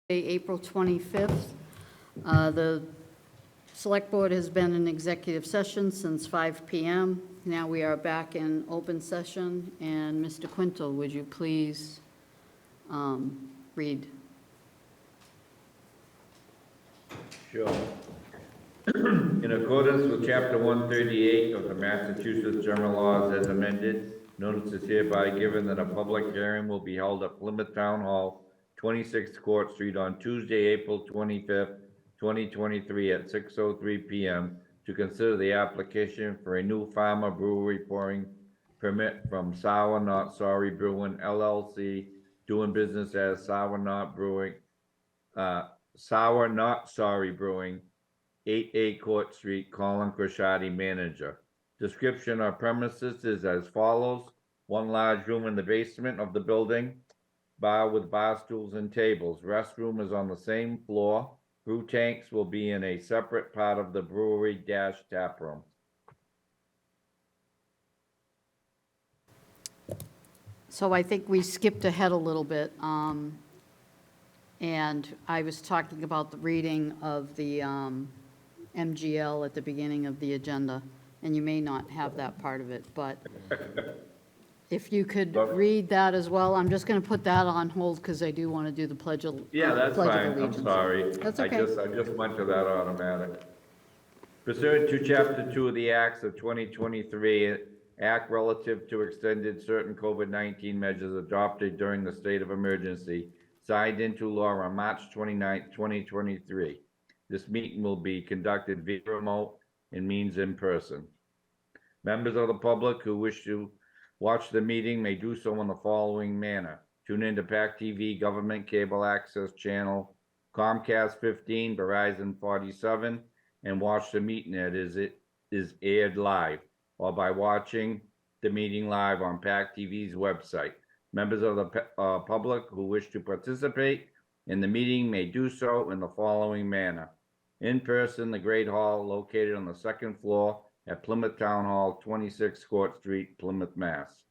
April 25th. The Select Board has been in executive session since 5 PM. Now we are back in open session, and Mr. Quintal, would you please read? Sure. In accordance with Chapter 138 of the Massachusetts General Laws as amended, notice is hereby given that a public hearing will be held at Plymouth Town Hall, 26 Court Street on Tuesday, April 25th, 2023 at 6:03 PM to consider the application for a new farmer brewery pouring permit from Sour Not Sorry Brewing LLC, doing business as Sour Not Sorry Brewing, 8A Court Street, Colin Crociati, manager. Description of premises is as follows: one large room in the basement of the building, bar with bar stools and tables. Restroom is on the same floor. Brew tanks will be in a separate part of the brewery tap room. So I think we skipped ahead a little bit, and I was talking about the reading of the MGL at the beginning of the agenda, and you may not have that part of it, but if you could read that as well. I'm just going to put that on hold because I do want to do the Pledge of Allegiance. Yeah, that's fine. I'm sorry. That's okay. I just went to that automatic. Pursuant to Chapter 2 of the Acts of 2023, Act relative to extended certain COVID-19 measures adopted during the state of emergency, signed into law on March 29, 2023. This meeting will be conducted via remote and means in person. Members of the public who wish to watch the meeting may do so in the following manner. Tune into PAC TV Government Cable Access Channel, Comcast 15, Verizon 47, and watch the meeting as it is aired live, or by watching the meeting live on PAC TV's website. Members of the public who wish to participate in the meeting may do so in the following manner. In person, the Great Hall located on the second floor at Plymouth Town Hall, 26 Court Street, Plymouth, Mass.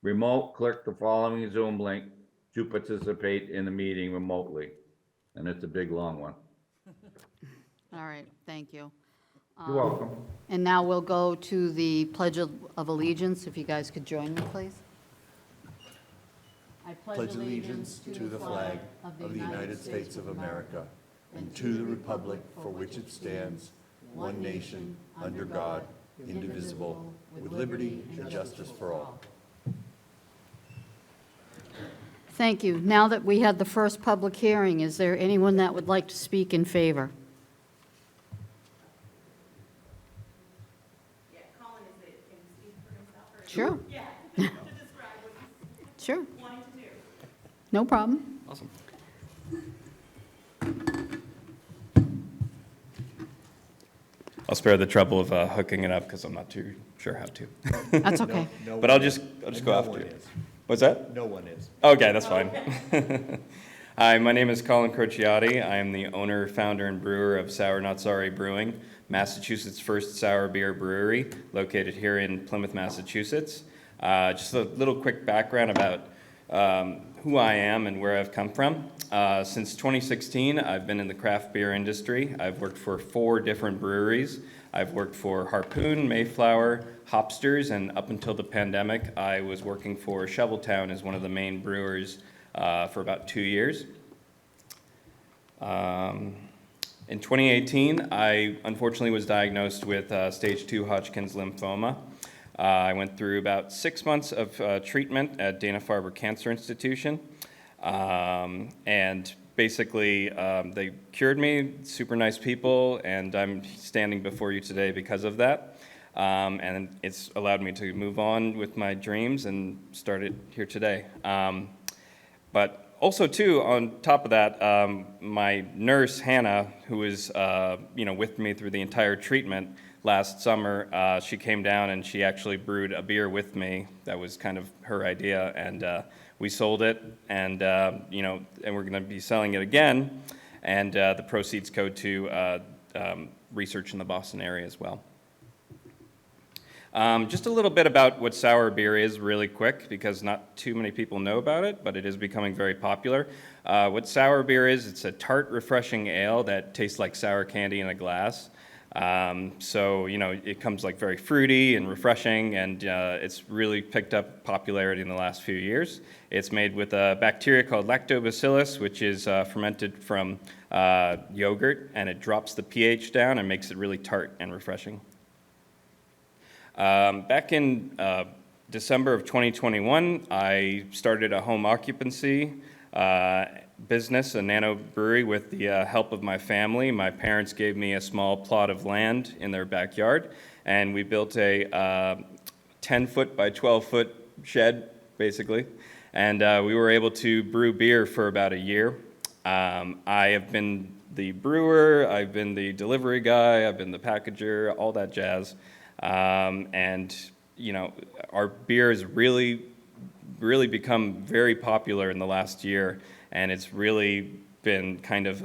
Remote, click the following Zoom link to participate in the meeting remotely. And it's a big, long one. All right, thank you. You're welcome. And now we'll go to the Pledge of Allegiance. If you guys could join me, please. I pledge allegiance to the flag of the United States of America and to the republic for which it stands, one nation, under God, indivisible, with liberty and justice for all. Thank you. Now that we had the first public hearing, is there anyone that would like to speak in favor? Yeah, Colin, can he speak for himself? Or Sure. Yeah, to describe what he's Sure, wanting to do. no problem. Awesome. I'll spare the trouble of hooking it up because I'm not too sure how to. That's okay. But I'll just go after you. What's that? No one is. Okay, that's fine. Hi, my name is Colin Crociati. I am the owner, founder, and brewer of Sour Not Sorry Brewing, Massachusetts' first sour beer brewery, located here in Plymouth, Massachusetts. Just a little quick background about who I am and where I've come from. Since 2016, I've been in the craft beer industry. I've worked for 4 different breweries. I've worked for Harpoon, Mayflower, Hopsters, and up until the pandemic, I was working for Shoveltown as one of the main brewers for about 2 years. In 2018, I unfortunately was diagnosed with stage 2 Hodgkin's lymphoma. I went through about 6 months of treatment at Dana-Farber Cancer Institution. And basically, they cured me, super nice people, and I'm standing before you today because of that. And it's allowed me to move on with my dreams and start it here today. But also, too, on top of that, my nurse, Hannah, who was with me through the entire treatment last summer, she came down and she actually brewed a beer with me. That was kind of her idea, and we sold it, and and we're going to be selling it again, and the proceeds go to research in the Boston area as well. Just a little bit about what sour beer is really quick, because not too many people know about it, but it is becoming very popular. What sour beer is, it's a tart, refreshing ale that tastes like sour candy in a glass. So, it comes like very fruity and refreshing, and it's really picked up popularity in the last few years. It's made with a bacteria called lactobacillus, which is fermented from yogurt, and it drops the pH down and makes it really tart and refreshing. Back in December of 2021, I started a home occupancy business, a nano brewery, with the help of my family. My parents gave me a small plot of land in their backyard, and we built a 10-foot by 12-foot shed, basically, and we were able to brew beer for about a year. I have been the brewer, I've been the delivery guy, I've been the packager, all that jazz, and our beer has really become very popular in the last year, and it's really been kind of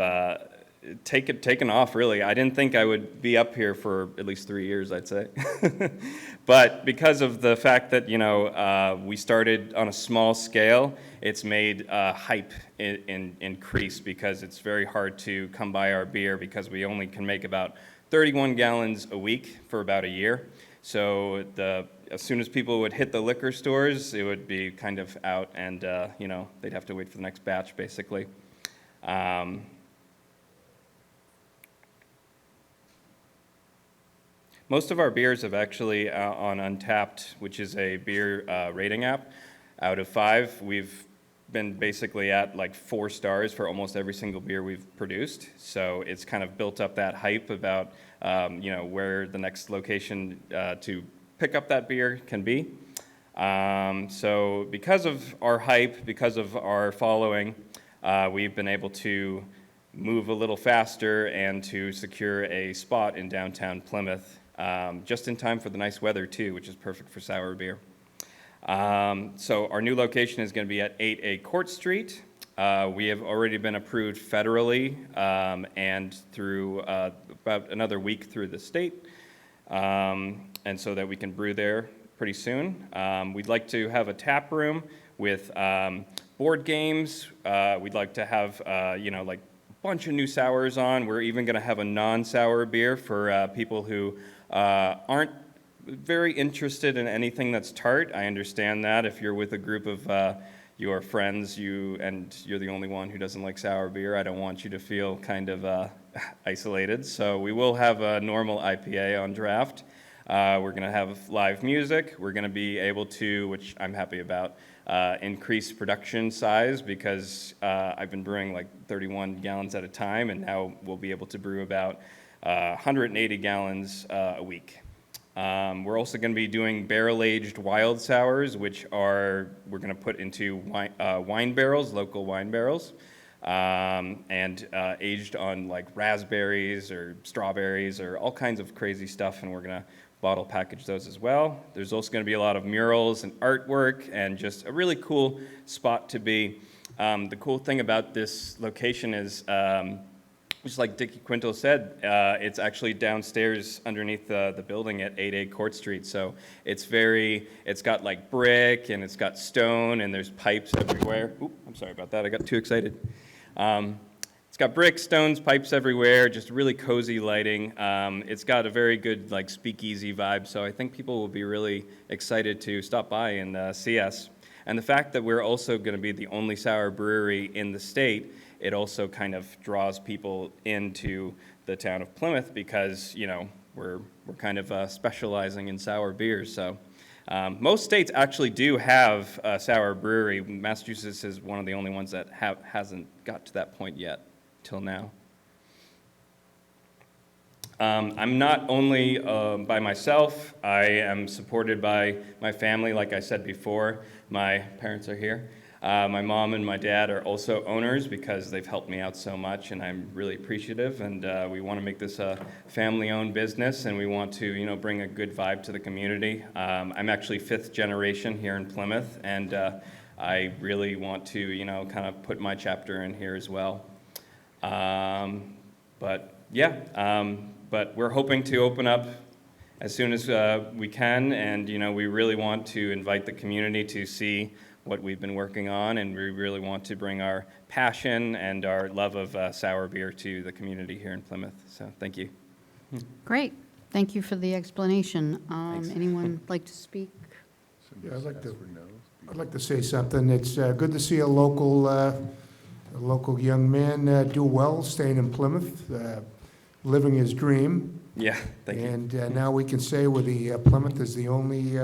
taken off, really. I didn't think I would be up here for at least 3 years, I'd say. But because of the fact that, we started on a small scale, it's made hype increase, because it's very hard to come by our beer, because we only can make about 31 gallons a week for about a year. So as soon as people would hit the liquor stores, it would be kind of out, and they'd have to wait for the next batch, basically. Most of our beers have actually on Untapped, which is a beer rating app. Out of 5, we've been basically at like 4 stars for almost every single beer we've produced. So it's kind of built up that hype about where the next location to pick up that beer can be. So because of our hype, because of our following, we've been able to move a little faster and to secure a spot in downtown Plymouth, just in time for the nice weather too, which is perfect for sour beer. So our new location is going to be at 8A Court Street. We have already been approved federally and through about another week through the state, and so that we can brew there pretty soon. We'd like to have a tap room with board games. We'd like to have like a bunch of new sours on. We're even going to have a non-sour beer for people who aren't very interested in anything that's tart. I understand that if you're with a group of your friends, and you're the only one who doesn't like sour beer, I don't want you to feel kind of isolated. So we will have a normal IPA on draft. We're going to have live music. We're going to be able to, which I'm happy about, increase production size, because I've been brewing like 31 gallons at a time, and now we'll be able to brew about 180 gallons a week. We're also going to be doing barrel-aged wild sours, which we're going to put into wine barrels, local wine barrels, and aged on like raspberries or strawberries or all kinds of crazy stuff, and we're going to bottle package those as well. There's also going to be a lot of murals and artwork, and just a really cool spot to be. The cool thing about this location is, just like Dickie Quinto said, it's actually downstairs underneath the building at 8A Court Street. So it's got like brick, and it's got stone, and there's pipes everywhere. Oop, I'm sorry about that, I got too excited. It's got brick, stones, pipes everywhere, just really cozy lighting. It's got a very good like speakeasy vibe, so I think people will be really excited to stop by and see us. And the fact that we're also going to be the only sour brewery in the state, it also kind of draws people into the town of Plymouth, because we're kind of specializing in sour beers. So most states actually do have a sour brewery. Massachusetts is one of the only ones that hasn't got to that point yet till now. I'm not only by myself. I am supported by my family, like I said before. My parents are here. My mom and my dad are also owners, because they've helped me out so much, and I'm really appreciative. And we want to make this a family-owned business, and we want to, bring a good vibe to the community. I'm actually 5th generation here in Plymouth, and I really want to, kind of put my chapter in here as well. But we're hoping to open up as soon as we can, and, we really want to invite the community to see what we've been working on, and we really want to bring our passion and our love of sour beer to the community here in Plymouth. So, thank you. Great. Thank you for the explanation. Thanks. Anyone like to speak? Yeah, I'd like to say something. It's good to see a local young man do well, staying in Plymouth, living his dream. Yeah, thank you. And now we can say Plymouth is the only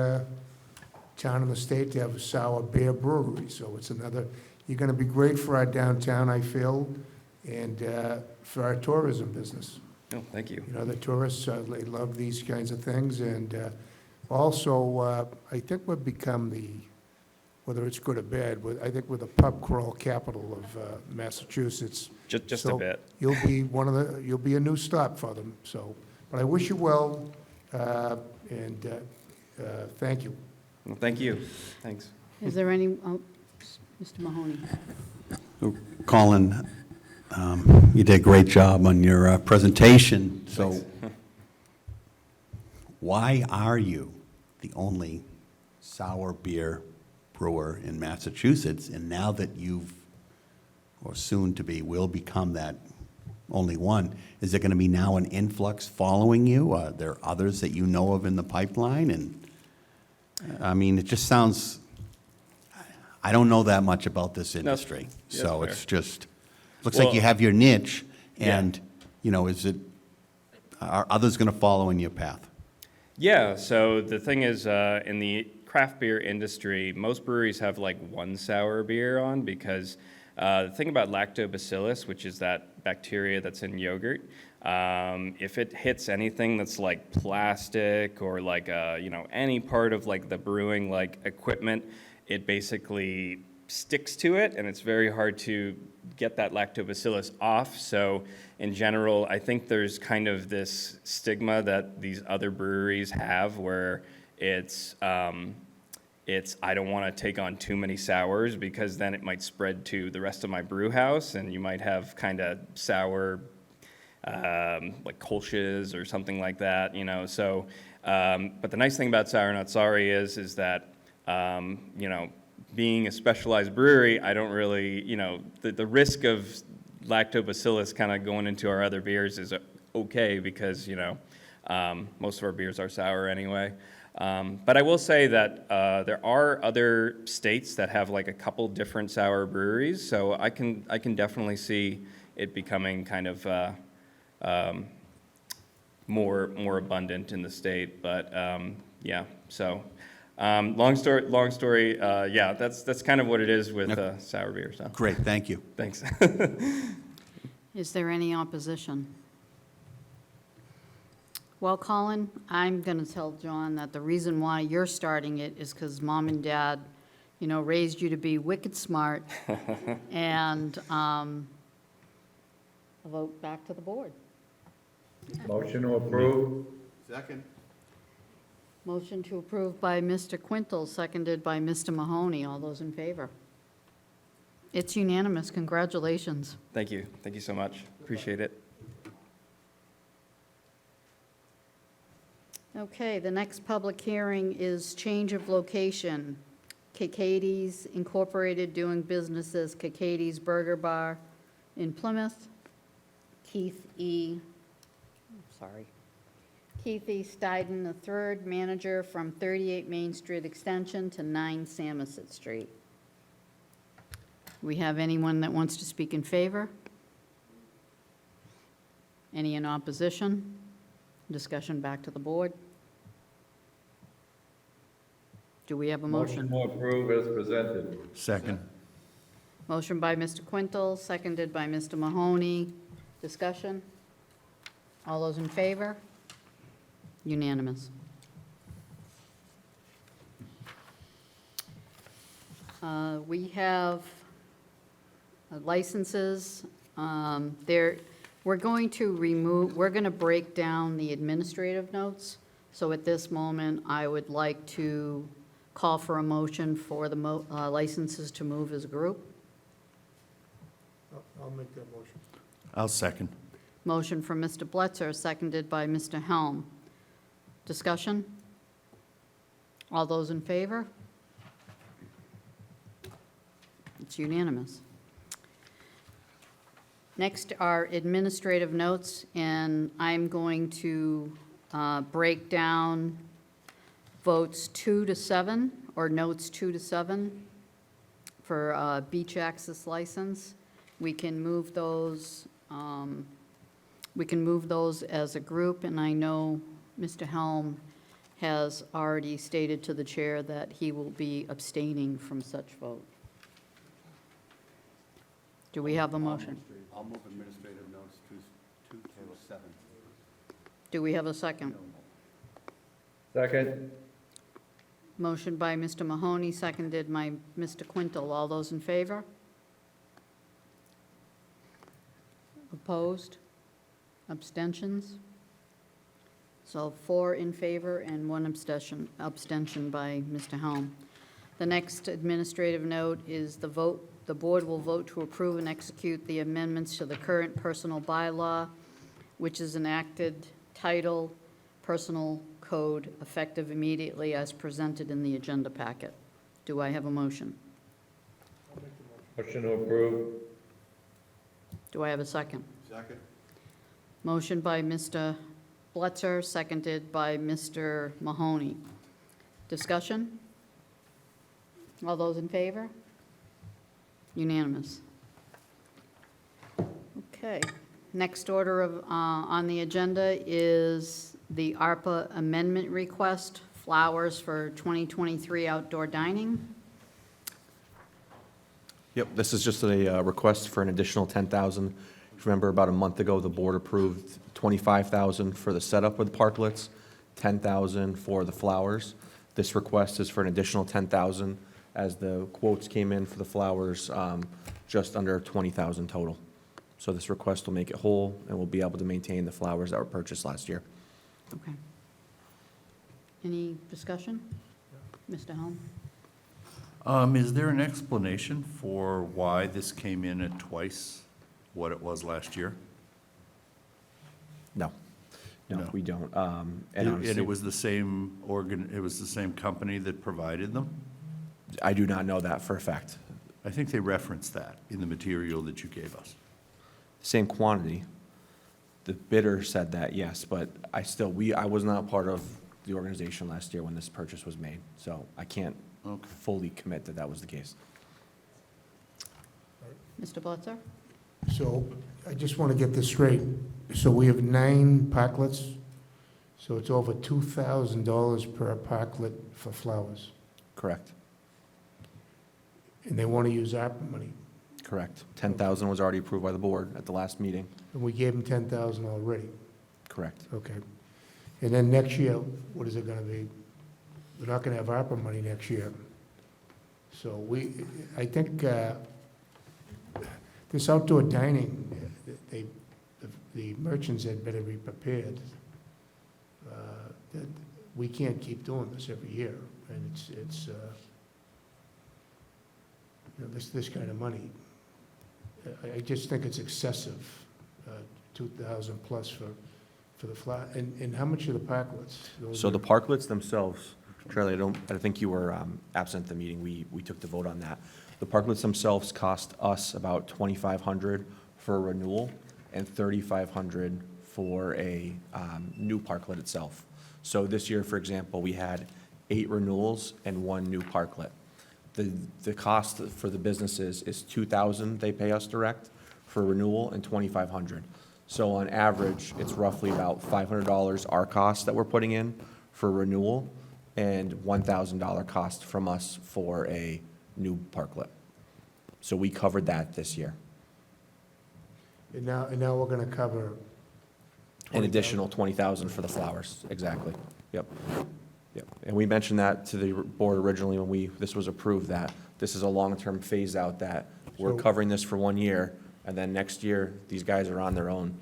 town in the state to have a sour beer brewery. So it's you're going to be great for our downtown, I feel, and for our tourism business. Oh, thank you. The tourists, they love these kinds of things, and also, I think we've become whether it's good or bad, I think we're the pub crawl capital of Massachusetts. Just So a bit. You'll be a new stop for them, so, but I wish you well, and thank you. Well, thank you. Thanks. Is there any, Mr. Mahoney? Colin, you did a great job on your presentation. So Thanks. why are you the only sour beer brewer in Massachusetts? And now that or soon to be, will become that only one, is there going to be now an influx following you? Are there others that you know of in the pipeline? And I mean, it just sounds, I don't know that much about this industry. that's So fair. it's just, looks Well, like you have your niche, yeah. and, are others going to follow in your path? Yeah, so the thing is, in the craft beer industry, most breweries have like one sour beer on because the thing about lactobacillus, which is that bacteria that's in yogurt, if it hits anything that's like plastic or like any part of like the brewing like equipment, it basically sticks to it, and it's very hard to get that lactobacillus off. So in general, I think there's kind of this stigma that these other breweries have where it's I don't want to take on too many sours because then it might spread to the rest of my brew house, and you might have kind of sour like Kolsch's or something like that, So, but the nice thing about Sour Not Sorry is that being a specialized brewery, I don't really, the risk of lactobacillus kind of going into our other beers is okay because, most of our beers are sour anyway. But I will say that there are other states that have like a couple different sour breweries, so I can definitely see it becoming kind of more abundant in the state. But yeah, so long story. Yeah, that's kind of what it is with sour beer. So Great, thank you. thanks. Is there any opposition? Well, Colin, I'm going to tell John that the reason why you're starting it is because Mom and Dad, raised you to be wicked smart, and a vote back to the board. Motion to approve? Second. Motion to approve by Mr. Quintal, seconded by Mr. Mahoney. All those in favor? It's unanimous. Congratulations. Thank you so much. Appreciate it. Okay, the next public hearing is change of location. Cacades Incorporated doing business as Cacades Burger Bar in Plymouth. Keith E. Steiden III, manager from 38 Main Street Extension to 9 Samoset Street. We have anyone that wants to speak in favor? Any in opposition? Discussion back to the board. Do we have a motion? Motion to approve as presented. Second. Motion by Mr. Quintal, seconded by Mr. Mahoney. Discussion? All those in favor? Unanimous. We have licenses. We're going to break down the administrative notes. So at this moment, I would like to call for a motion for the licenses to move as a group. I'll make that motion. I'll second. Motion from Mr. Bletzer, seconded by Mr. Helm. Discussion? All those in favor? It's unanimous. Next are administrative notes, and I'm going to break down votes 2 to 7, or notes 2 to 7 for beach access license. We can move those, as a group, and I know Mr. Helm has already stated to the chair that he will be abstaining from such vote. Do we have a motion? I'll move administrative notes to 7. Do we have a second? Second. Motion by Mr. Mahoney, seconded by Mr. Quintal. All those in favor? Opposed? Abstentions? So 4 in favor and 1 abstention by Mr. Helm. The next administrative note is the board will vote to approve and execute the amendments to the current personal bylaw, which is enacted title, personal code, effective immediately as presented in the agenda packet. Do I have a motion? Motion to approve. Do I have a second? Second. Motion by Mr. Blitzer, seconded by Mr. Mahoney. Discussion? All those in favor? Unanimous. Okay. Next order of, on the agenda is the ARPA amendment request, flowers for 2023 outdoor dining. Yep, this is just a request for an additional 10,000. Remember, about a month ago, the board approved 25,000 for the setup of the parklets, 10,000 for the flowers. This request is for an additional 10,000, as the quotes came in for the flowers, just under 20,000 total. So this request will make it whole, and we'll be able to maintain the flowers that were purchased last year. Okay. Any discussion? Mr. Helm? Is there an explanation for why this came in at twice what it was last year? No, No. we don't. And honestly, it was the same it was the same company that provided them? I do not know that for a fact. I think they referenced that in the material that you gave us. Same quantity. The bidder said that, yes, but I was not part of the organization last year when this purchase was made, so I can't Okay. fully commit that that was the case. Mr. Blitzer? So I just want to get this straight. So we have 9 parklets, so it's over $2,000 per parklet for flowers. Correct, And they want to use ARPA money. correct. 10,000 was already approved by the board at the last meeting. And we gave them 10,000 already. Correct. Okay. And then next year, what is it going to be? We're not going to have ARPA money next year. So I think this outdoor dining, the merchants had better be prepared. That we can't keep doing this every year, and it's this kind of money. I just think it's excessive, 2,000 plus for the fly. And how much are the parklets? Those So are- the parklets themselves, Charlie, I think you were absent at the meeting, we took the vote on that. The parklets themselves cost us about $2,500 for a renewal and $3,500 for a new parklet itself. So this year, for example, we had 8 renewals and 1 new parklet. The cost for the businesses is $2,000 they pay us direct for renewal and $2,500. So on average, it's roughly about $500 our cost that we're putting in for renewal and $1,000 cost from us for a new parklet. So we covered that this year. And now we're going to cover. An additional 20,000 for the flowers, exactly. Yep. Yep. And we mentioned that to the board originally when this was approved, that this is a long-term phase out, that we're So- covering this for 1 year, and then next year, these guys are on their own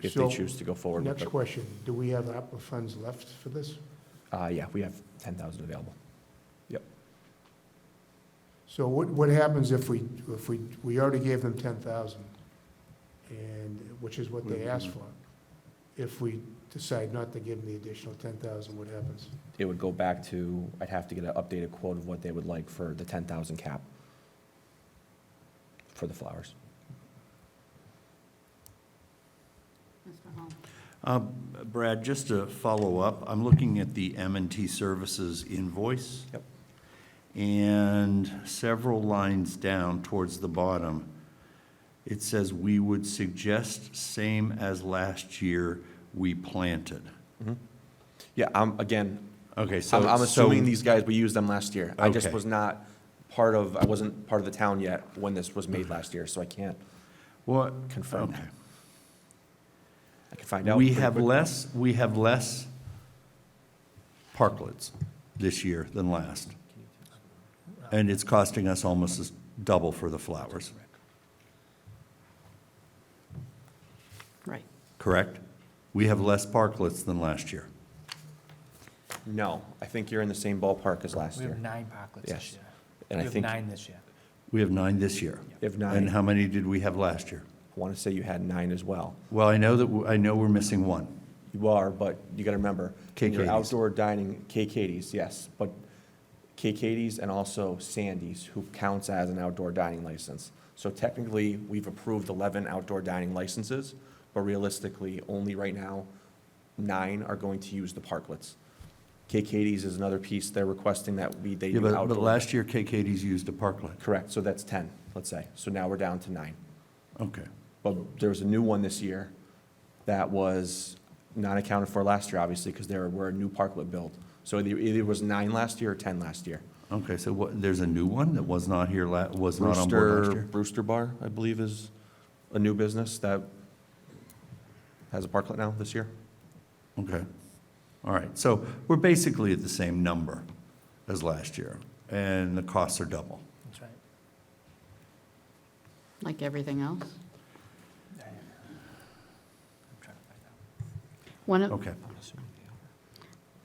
if they So, choose to go forward with Next it. question, do we have ARPA funds left for this? Yeah, we have 10,000 available. Yep. So what happens if we already gave them 10,000, and, which is what they asked for? If we decide not to give them the additional 10,000, what happens? It would go back to, I'd have to get an updated quote of what they would like for the 10,000 cap for the flowers. Mr. Hall? Brad, just to follow up, I'm looking at the M&T Services invoice. Yep. And several lines down towards the bottom, it says, "We would suggest same as last year we planted." Yeah, again, Okay, so. I'm assuming so- these guys, we used them last year. I just Okay. was not I wasn't part of the town yet when this was made last year, so I can't What? confirm Okay. that. I can find out. We pretty have quick. we have less parklets this year than last. And it's costing us almost as double for the flowers, Right. correct? We have less parklets than last year. No, I think you're in the same ballpark as last We have year. 9 parklets Yes. this year. And We I have think, 9 this year. We have 9 this year. if And nine, how many did we have last year? I want to say you had 9 as well. Well, I know that, I know we're missing one. You are, but you got to remember, in your KKDs. outdoor dining, KKDs, yes, but KKDs and also Sandy's, who counts as an outdoor dining license. So technically, we've approved 11 outdoor dining licenses, but realistically, only right now, 9 are going to use the parklets. KKDs is another piece they're requesting that they Yeah, do but outdoor. last year KKD's used a parklet. Correct, so that's 10, let's say. So now we're down to 9. Okay. But there was a new one this year that was not accounted for last year, obviously, because we're a new parklet build. So either was 9 last year or 10 last year. Okay, so what, there's a new one that was not here, was not on board last year? Brewster Bar, I believe, is a new business that has a parklet now this year. Okay. All right, so we're basically at the same number as last year, and the costs are double. That's right. Like everything else? I'm trying to find out. One of, Okay.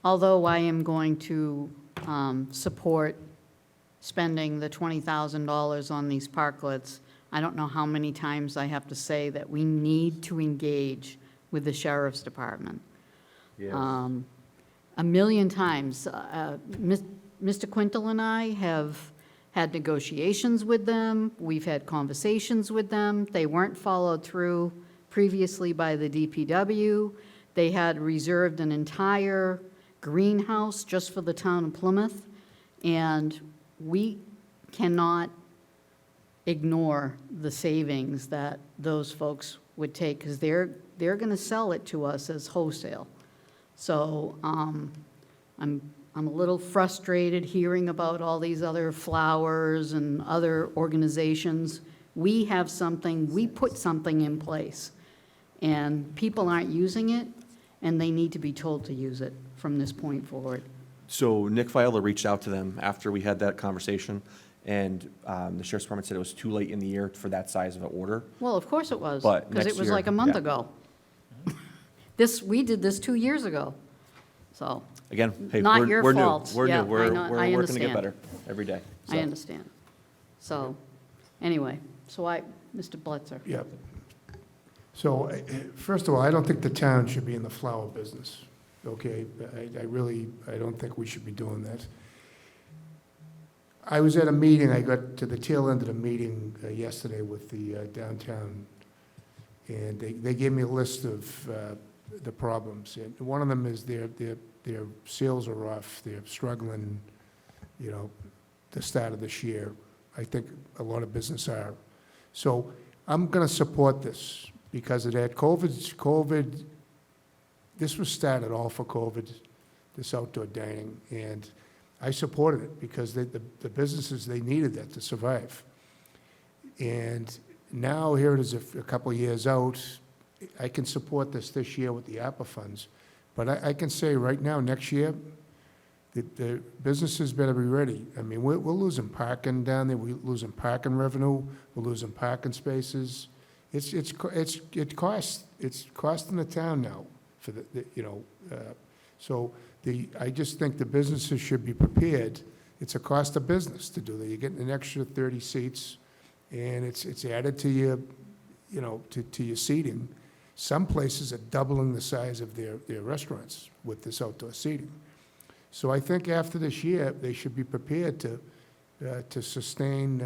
although I am going to support spending the $20,000 on these parklets, I don't know how many times I have to say that we need to engage with the sheriff's department. Yes. A million times. Mr. Quintal and I have had negotiations with them. We've had conversations with them. They weren't followed through previously by the DPW. They had reserved an entire greenhouse just for the town of Plymouth, and we cannot ignore the savings that those folks would take, because they're going to sell it to us as wholesale. So I'm a little frustrated hearing about all these other flowers and other organizations. We have something, we put something in place, and people aren't using it, and they need to be told to use it from this point forward. So Nick Viola reached out to them after we had that conversation, and the sheriff's department said it was too late in the year for that size of an order. Well, of course it was, But because next it was year, like a month yeah. ago. We did this 2 years ago, so Again, hey, Not we're your we're new. fault. We're Yeah, new. We're I know- I working to get understand. better every day. I So, understand. So, anyway, Mr. Blitzer. Yeah. So, first of all, I don't think the town should be in the flower business, okay? I don't think we should be doing that. I was at a meeting, I got to the tail end of the meeting yesterday with the downtown, and they gave me a list of the problems. And one of them is their sales are off, they're struggling, the start of this year. I think a lot of business are. So I'm going to support this because of that. COVID, this was started all for COVID, this outdoor dining, and I supported it because the businesses, they needed that to survive. And now here it is a couple of years out. I can support this year with the ARPA funds, but I can say right now, next year, the businesses better be ready. I mean, we're losing parking down there, we're losing parking revenue, we're losing parking spaces. It's costing the town now for I just think the businesses should be prepared. It's a cost of business to do that. You're getting an extra 30 seats, and it's added to your, to your seating. Some places are doubling the size of their restaurants with this outdoor seating. So I think after this year, they should be prepared to sustain,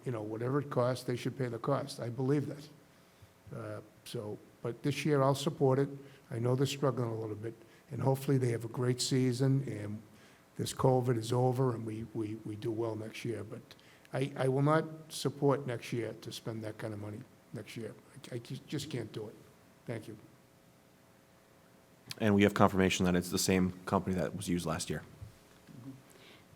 whatever it costs, they should pay the cost. I believe that. But this year I'll support it. I know they're struggling a little bit, and hopefully they have a great season, and this COVID is over, and we do well next year. But I will not support next year to spend that kind of money next year. I just can't do it. Thank you. And we have confirmation that it's the same company that was used last year.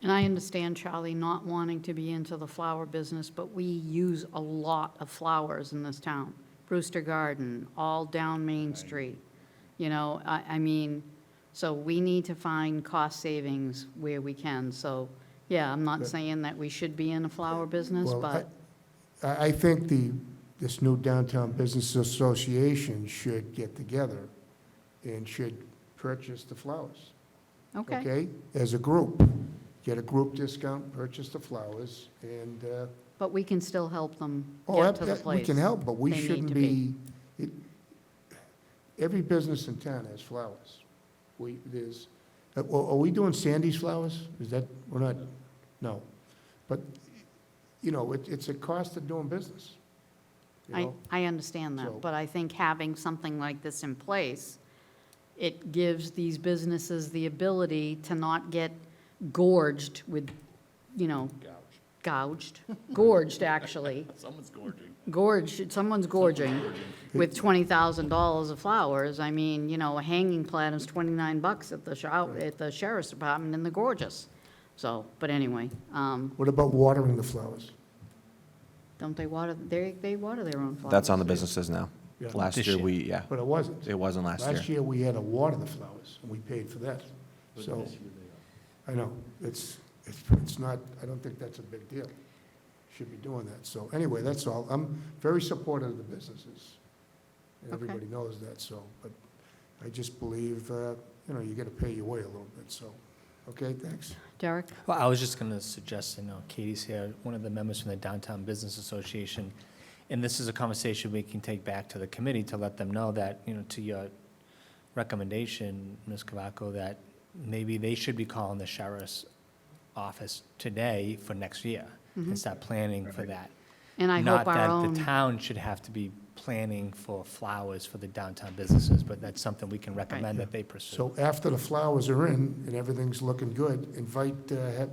And I understand Charlie not wanting to be into the flower business, but we use a lot of flowers in this town. Brewster Garden, all down Main Street. I mean, so we need to find cost savings where we can. So, yeah, I'm not saying that we should be in a flower business, Well, but, I think this new Downtown Business Association should get together and should purchase the flowers. okay. Okay? As a group. Get a group discount, purchase the flowers, and, But we can still help them oh, get to the place. we can help, but we they need shouldn't to be, every business in town has flowers. Are we doing Sandy's flowers? Is that, we're not, no. But, it's a cost of doing business. you know? I understand So- that, but I think having something like this in place, it gives these businesses the ability to not get gorged with, gorged, actually. Someone's gorging. Someone's gorging with $20,000 of flowers. I mean, a hanging platinum's $29 at the sheriff's department, and they're gorgeous. So, but anyway, What about watering the flowers? don't they water, they water their own flowers? That's on the businesses now. Yeah. Last This year, year. But it wasn't. it wasn't last year. Last year, we had to water the flowers, and we paid for that. So, I know, it's not, I don't think that's a big deal. Should be doing that. So anyway, that's all. I'm very supportive of the businesses, and Okay. everybody knows that, so, but I just believe, you gotta pay your way a little bit, so, okay, thanks. Derek? Well, I was just going to suggest, Katie's here, one of the members from the Downtown Business Association, and this is a conversation we can take back to the committee to let them know that, to your recommendation, Ms. Cavaco, that maybe they should be calling the sheriff's office today for next year and start planning for that. And I Not hope our that own, the town should have to be planning for flowers for the downtown businesses, but that's something we can recommend that they pursue. So after the flowers are in and everything's looking good,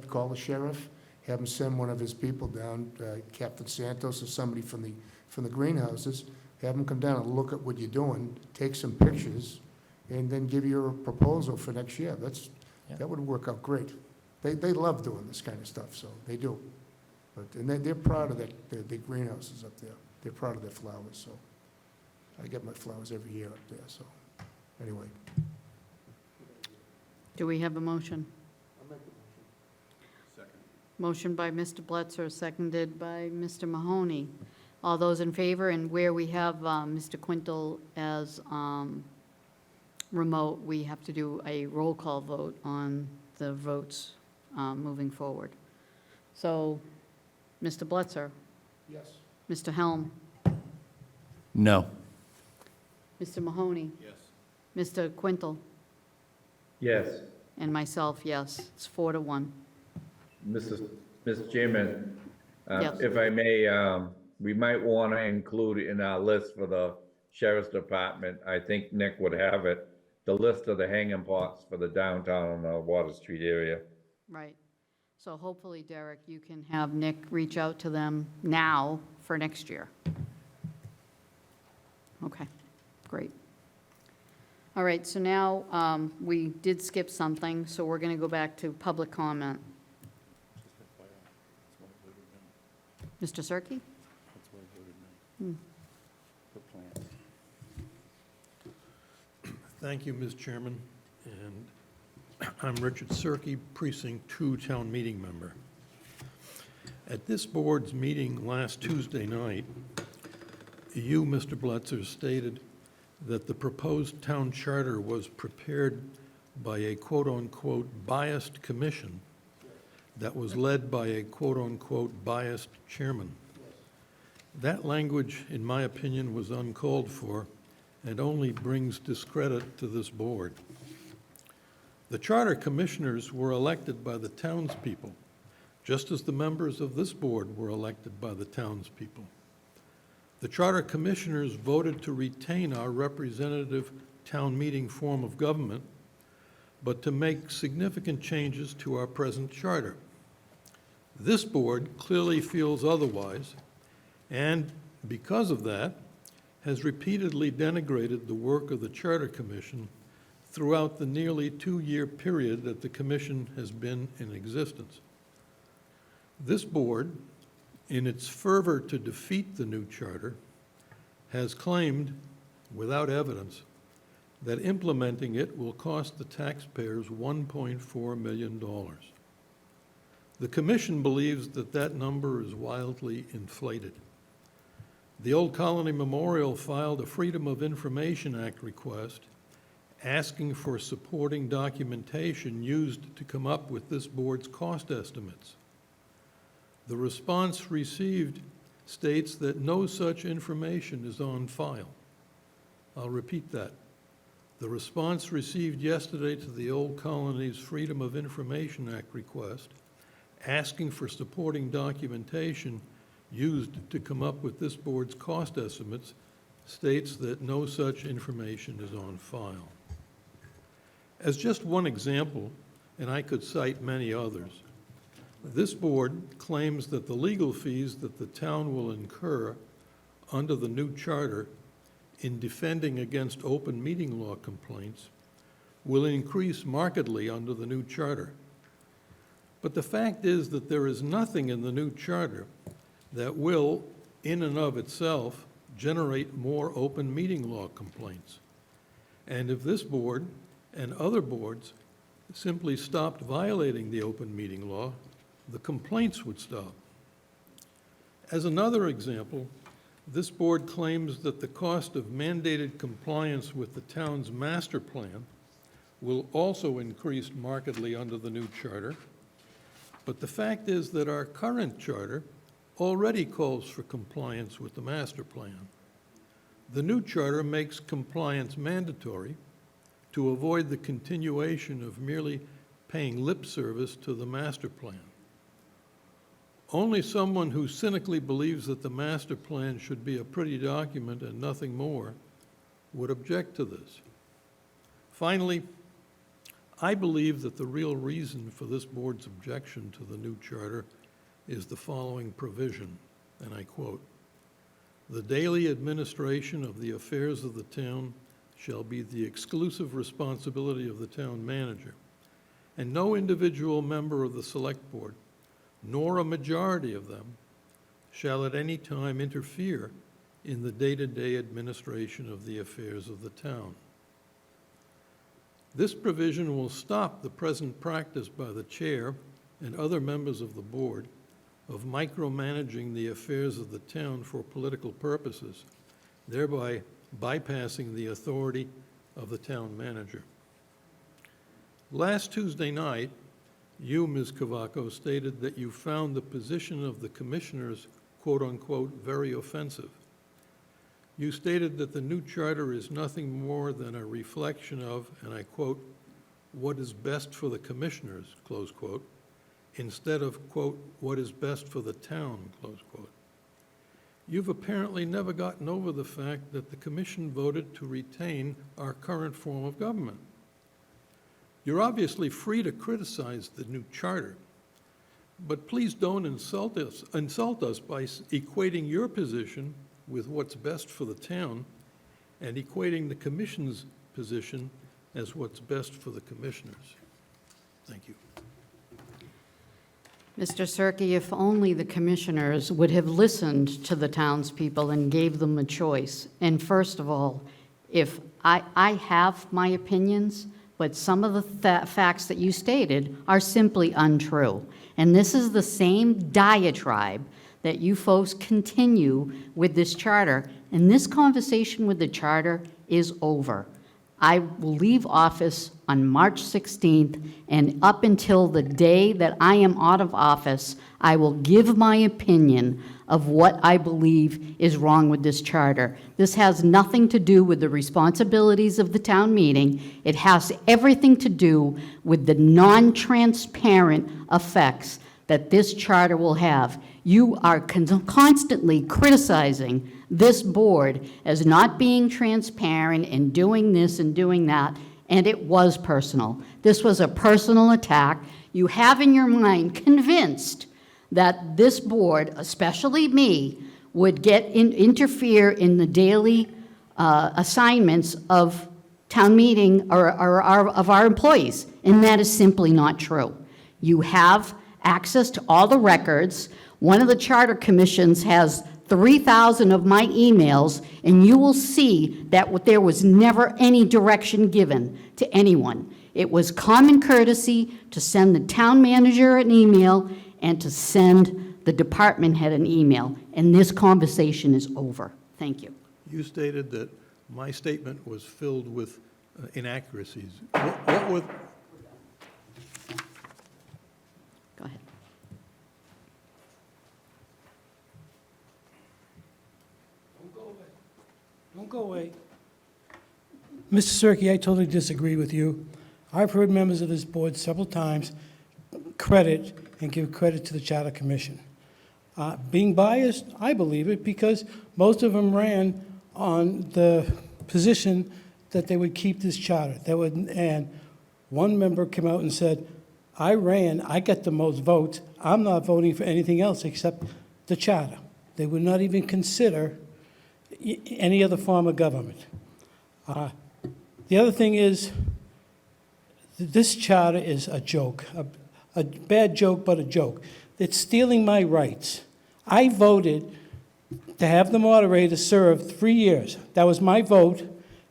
call the sheriff, have him send one of his people down, Captain Santos or somebody from the greenhouses, have them come down and look at what you're doing, take some pictures, and then give you a proposal for next year. Yeah. That would work out great. They love doing this kind of stuff, so they do. And they're proud of the greenhouses up there. They're proud of their flowers, so. I get my flowers every year up there, so, anyway. do we have a motion? Motion by Mr. Bletzer, seconded by Mr. Mahoney. All those in favor, and where we have Mr. Quintal as remote, we have to do a roll call vote on the votes moving forward. So, Mr. Bletzer, Yes. Mr. Helm, No. Mr. Mahoney, Yes. Mr. Quintal, Yes. and myself, yes. It's 4-1. Mr. Chairman, Yes. if I may, we might want to include in our list for the sheriff's department, I think Nick would have it, the list of the hanging pots for the downtown Water Street area. Right. So hopefully, Derek, you can have Nick reach out to them now for next year. Okay, great. All right, so now, we did skip something, so we're going to go back to public comment. Mr. Cirque? Thank you, Ms. Chairman, and I'm Richard Cirque, Precinct 2 Town Meeting Member. At this board's meeting last Tuesday night, you, Mr. Bletzer, stated that the proposed town charter was prepared by a quote-unquote biased commission that was led by a quote-unquote biased chairman. That language, in my opinion, was uncalled for and only brings discredit to this board. The charter commissioners were elected by the townspeople, just as the members of this board were elected by the townspeople. The charter commissioners voted to retain our representative town meeting form of government, but to make significant changes to our present charter. This board clearly feels otherwise, and because of that, has repeatedly denigrated the work of the Charter Commission throughout the nearly 2-year period that the commission has been in existence. This board, in its fervor to defeat the new charter, has claimed, without evidence, that implementing it will cost the taxpayers $1.4 million. The commission believes that that number is wildly inflated. The Old Colony Memorial filed a Freedom of Information Act request asking for supporting documentation used to come up with this board's cost estimates. The response received states that no such information is on file. I'll repeat that. The response received yesterday to the Old Colony's Freedom of Information Act request, asking for supporting documentation used to come up with this board's cost estimates, states that no such information is on file. As just one example, and I could cite many others, this board claims that the legal fees that the town will incur under the new charter in defending against open meeting law complaints will increase markedly under the new charter. But the fact is that there is nothing in the new charter that will, in and of itself, generate more open meeting law complaints. And if this board and other boards simply stopped violating the open meeting law, the complaints would stop. As another example, this board claims that the cost of mandated compliance with the town's master plan will also increase markedly under the new charter. But the fact is that our current charter already calls for compliance with the master plan. The new charter makes compliance mandatory to avoid the continuation of merely paying lip service to the master plan. Only someone who cynically believes that the master plan should be a pretty document and nothing more would object to this. Finally, I believe that the real reason for this board's objection to the new charter is the following provision, and I quote, "The daily administration of the affairs of the town shall be the exclusive responsibility of the town manager, and no individual member of the select board, nor a majority of them, shall at any time interfere in the day-to-day administration of the affairs of the town." This provision will stop the present practice by the chair and other members of the board of micromanaging the affairs of the town for political purposes, thereby bypassing the authority of the town manager. Last Tuesday night, you, Ms. Cavaco, stated that you found the position of the commissioners, quote-unquote, very offensive. You stated that the new charter is nothing more than a reflection of, and I quote, "what is best for the commissioners," close quote, instead of, quote, "what is best for the town," close quote. You've apparently never gotten over the fact that the commission voted to retain our current form of government. You're obviously free to criticize the new charter, but please don't insult us by equating your position with what's best for the town and equating the commission's position as what's best for the commissioners. Thank you. Mr. Cirque, if only the commissioners would have listened to the townspeople and gave them a choice. And first of all, if I have my opinions, but some of the facts that you stated are simply untrue. And this is the same diatribe that you folks continue with this charter. And this conversation with the charter is over. I will leave office on March 16th, and up until the day that I am out of office, I will give my opinion of what I believe is wrong with this charter. This has nothing to do with the responsibilities of the town meeting. It has everything to do with the non-transparent effects that this charter will have. You are constantly criticizing this board as not being transparent and doing this and doing that, and it was personal. This was a personal attack. You have in your mind convinced that this board, especially me, would interfere in the daily assignments of town meeting or of our employees, and that is simply not true. You have access to all the records. One of the charter commissions has 3,000 of my emails, and you will see that there was never any direction given to anyone. It was common courtesy to send the town manager an email and to send the department head an email, and this conversation is over. Thank you. You stated that my statement was filled with inaccuracies. What were, Go ahead. Don't go away. Mr. Cirque, I totally disagree with you. I've heard members of this board several times credit and give credit to the Charter Commission. Being biased, I believe it, because most of them ran on the position that they would keep this charter. And one member came out and said, I ran, I got the most votes, I'm not voting for anything else except the charter. They would not even consider any other form of government. The other thing is, this charter is a joke, a bad joke, but a joke. It's stealing my rights. I voted to have the moderator serve 3 years. That was my vote,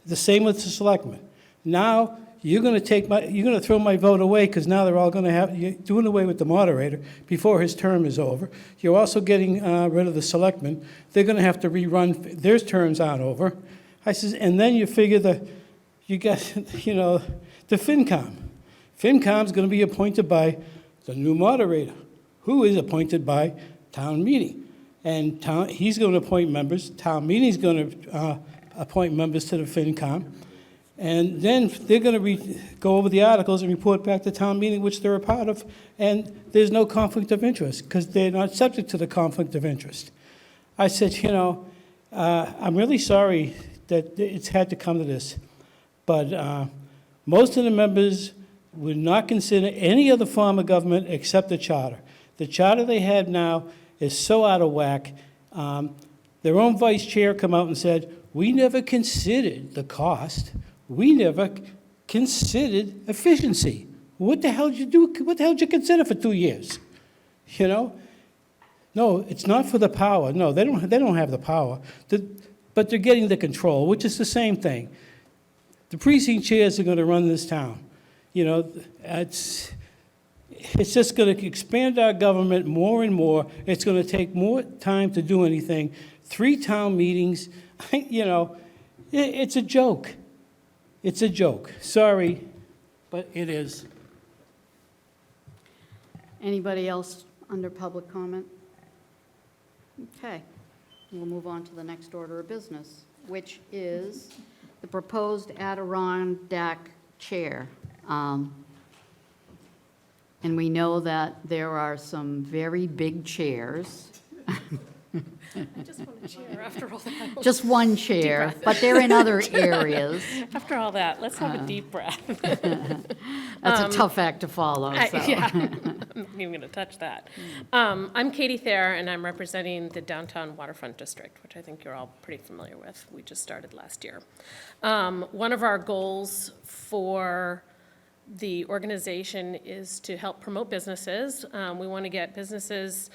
the same with the selectmen. Now, you're going to throw my vote away because now they're all going to you're doing away with the moderator before his term is over. You're also getting rid of the selectmen. They're going to have to rerun, their terms aren't over. I says, and then you figure you got, the FinCom. FinCom's going to be appointed by the new moderator, who is appointed by town meeting. And he's going to appoint members. Town meeting's going to appoint members to the FinCom. And then they're going to go over the articles and report back to town meeting, which they're a part of, and there's no conflict of interest because they're not subject to the conflict of interest. I said, I'm really sorry that it's had to come to this, but most of the members would not consider any other form of government except the charter. The charter they have now is so out of whack. Their own vice chair come out and said, we never considered the cost. We never considered efficiency. What the hell did you do? What the hell did you consider for 2 years? No, it's not for the power. No, they don't have the power. But they're getting the control, which is the same thing. The precinct chairs are going to run this town. It's just going to expand our government more and more. It's going to take more time to do anything. 3 town meetings, it's a joke. It's a joke. Sorry, but it is. Anybody else under public comment? Okay, we'll move on to the next order of business, which is the proposed Adirondack chair. And we know that there are some very big chairs. I just want a chair after all that. Just one chair, breath. but they're in other areas. After all that, let's have a deep breath. That's a tough act to follow, so. Yeah, I'm not even going to touch that. I'm Katie Thayer, and I'm representing the Downtown Waterfront District, which I think you're all pretty familiar with. We just started last year. One of our goals for the organization is to help promote businesses. We want to get businesses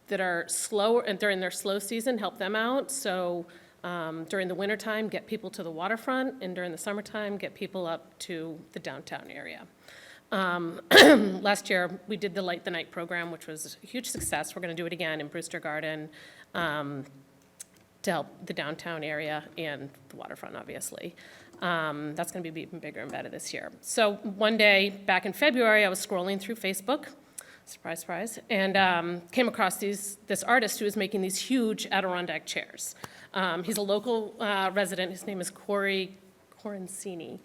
that are slow and during their slow season, help them out. So during the wintertime, get people to the waterfront, and during the summertime, get people up to the downtown area. Last year, we did the Light the Night program, which was a huge success. We're going to do it again in Brewster Garden to help the downtown area and the waterfront, obviously. That's going to be even bigger and better this year. So one day back in February, I was scrolling through Facebook, surprise, surprise, and came across this artist who was making these huge Adirondack chairs. He's a local resident. His name is Corey Corancini,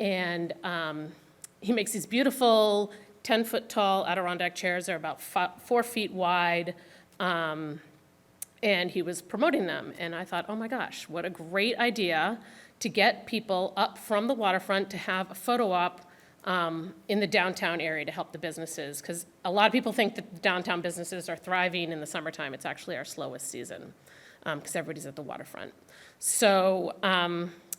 and he makes these beautiful 10-foot tall Adirondack chairs. They're about 4 feet wide. And he was promoting them, and I thought, oh my gosh, what a great idea to get people up from the waterfront to have a photo op in the downtown area to help the businesses, because a lot of people think that the downtown businesses are thriving in the summertime. It's actually our slowest season, because everybody's at the waterfront. So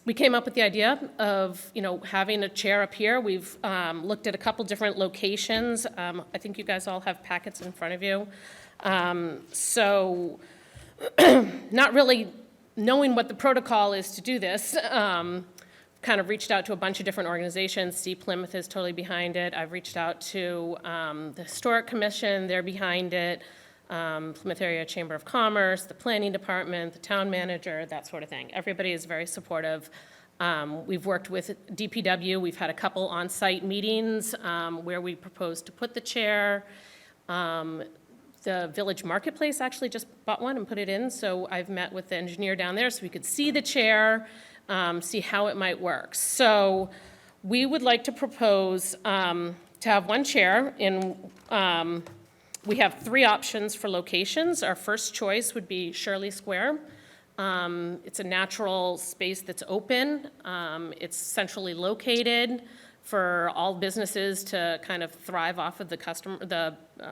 we came up with the idea of, having a chair up here. We've looked at a couple different locations. I think you guys all have packets in front of you. So not really knowing what the protocol is to do this, kind of reached out to a bunch of different organizations. See, Plymouth is totally behind it. I've reached out to the Historic Commission, they're behind it, Plymouth Area Chamber of Commerce, the Planning Department, the town manager, that sort of thing. Everybody is very supportive. We've worked with DPW. We've had a couple on-site meetings where we proposed to put the chair. The Village Marketplace actually just bought one and put it in, so I've met with the engineer down there so we could see the chair, see how it might work. So we would like to propose to have one chair in, we have 3 options for locations. Our first choice would be Shirley Square. It's a natural space that's open. It's centrally located for all businesses to kind of thrive off of the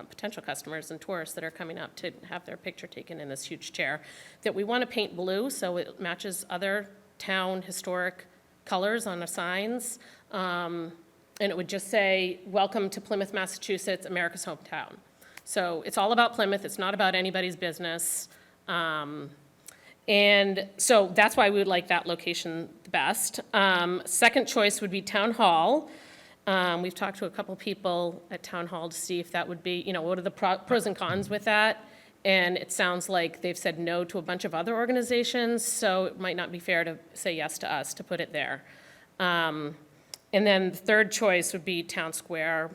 potential customers and tourists that are coming up to have their picture taken in this huge chair that we want to paint blue so it matches other town historic colors on the signs. And it would just say, "Welcome to Plymouth, Massachusetts, America's hometown." So it's all about Plymouth. It's not about anybody's business. And so that's why we would like that location the best. Second choice would be Town Hall. We've talked to a couple people at Town Hall to see if that would be, what are the pros and cons with that? And it sounds like they've said no to a bunch of other organizations, so it might not be fair to say yes to us to put it there. And then the third choice would be Town Square.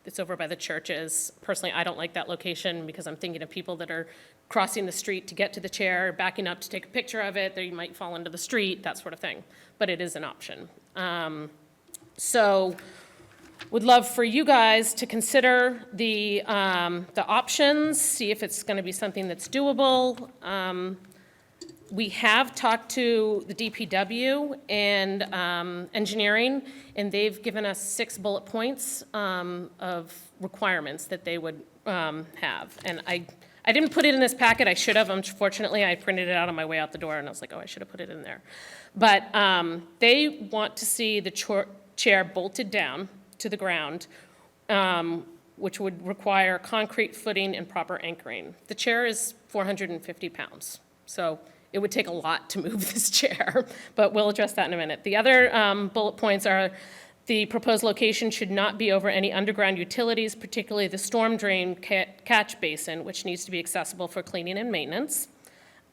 It's over by the churches. Personally, I don't like that location because I'm thinking of people that are crossing the street to get to the chair, backing up to take a picture of it, they might fall into the street, that sort of thing. But it is an option. So would love for you guys to consider the options, see if it's going to be something that's doable. We have talked to the DPW and engineering, and they've given us 6 bullet points of requirements that they would have. And I didn't put it in this packet. I should have. Unfortunately, I printed it out on my way out the door, and I was like, oh, I should have put it in there. But they want to see the chair bolted down to the ground, which would require concrete footing and proper anchoring. The chair is 450 pounds, so it would take a lot to move this chair, but we'll address that in a minute. The other bullet points are the proposed location should not be over any underground utilities, particularly the storm drain catch basin, which needs to be accessible for cleaning and maintenance.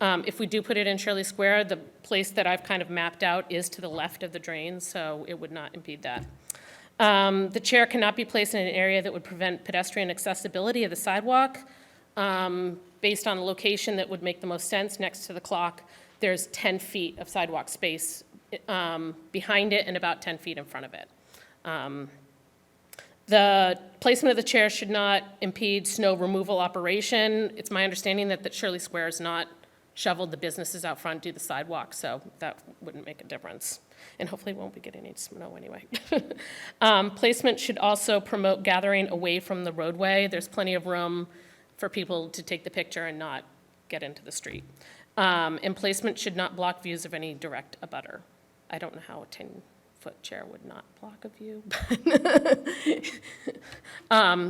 If we do put it in Shirley Square, the place that I've kind of mapped out is to the left of the drain, so it would not impede that. The chair cannot be placed in an area that would prevent pedestrian accessibility of the sidewalk. Based on the location that would make the most sense next to the clock, there's 10 feet of sidewalk space behind it and about 10 feet in front of it. The placement of the chair should not impede snow removal operation. It's my understanding that Shirley Square is not shoveled. The businesses out front do the sidewalk, so that wouldn't make a difference. And hopefully won't be getting any snow anyway. Placement should also promote gathering away from the roadway. There's plenty of room for people to take the picture and not get into the street. And placement should not block views of any direct abutter. I don't know how a 10-foot chair would not block a view.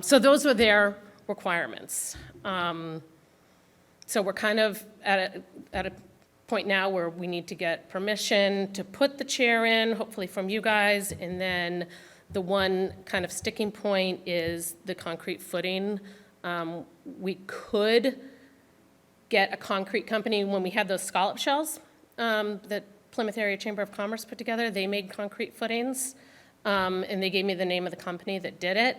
So those were their requirements. So we're kind of at a point now where we need to get permission to put the chair in, hopefully from you guys, and then the one kind of sticking point is the concrete footing. We could get a concrete company when we had those scallop shells that Plymouth Area Chamber of Commerce put together. They made concrete footings, and they gave me the name of the company that did it.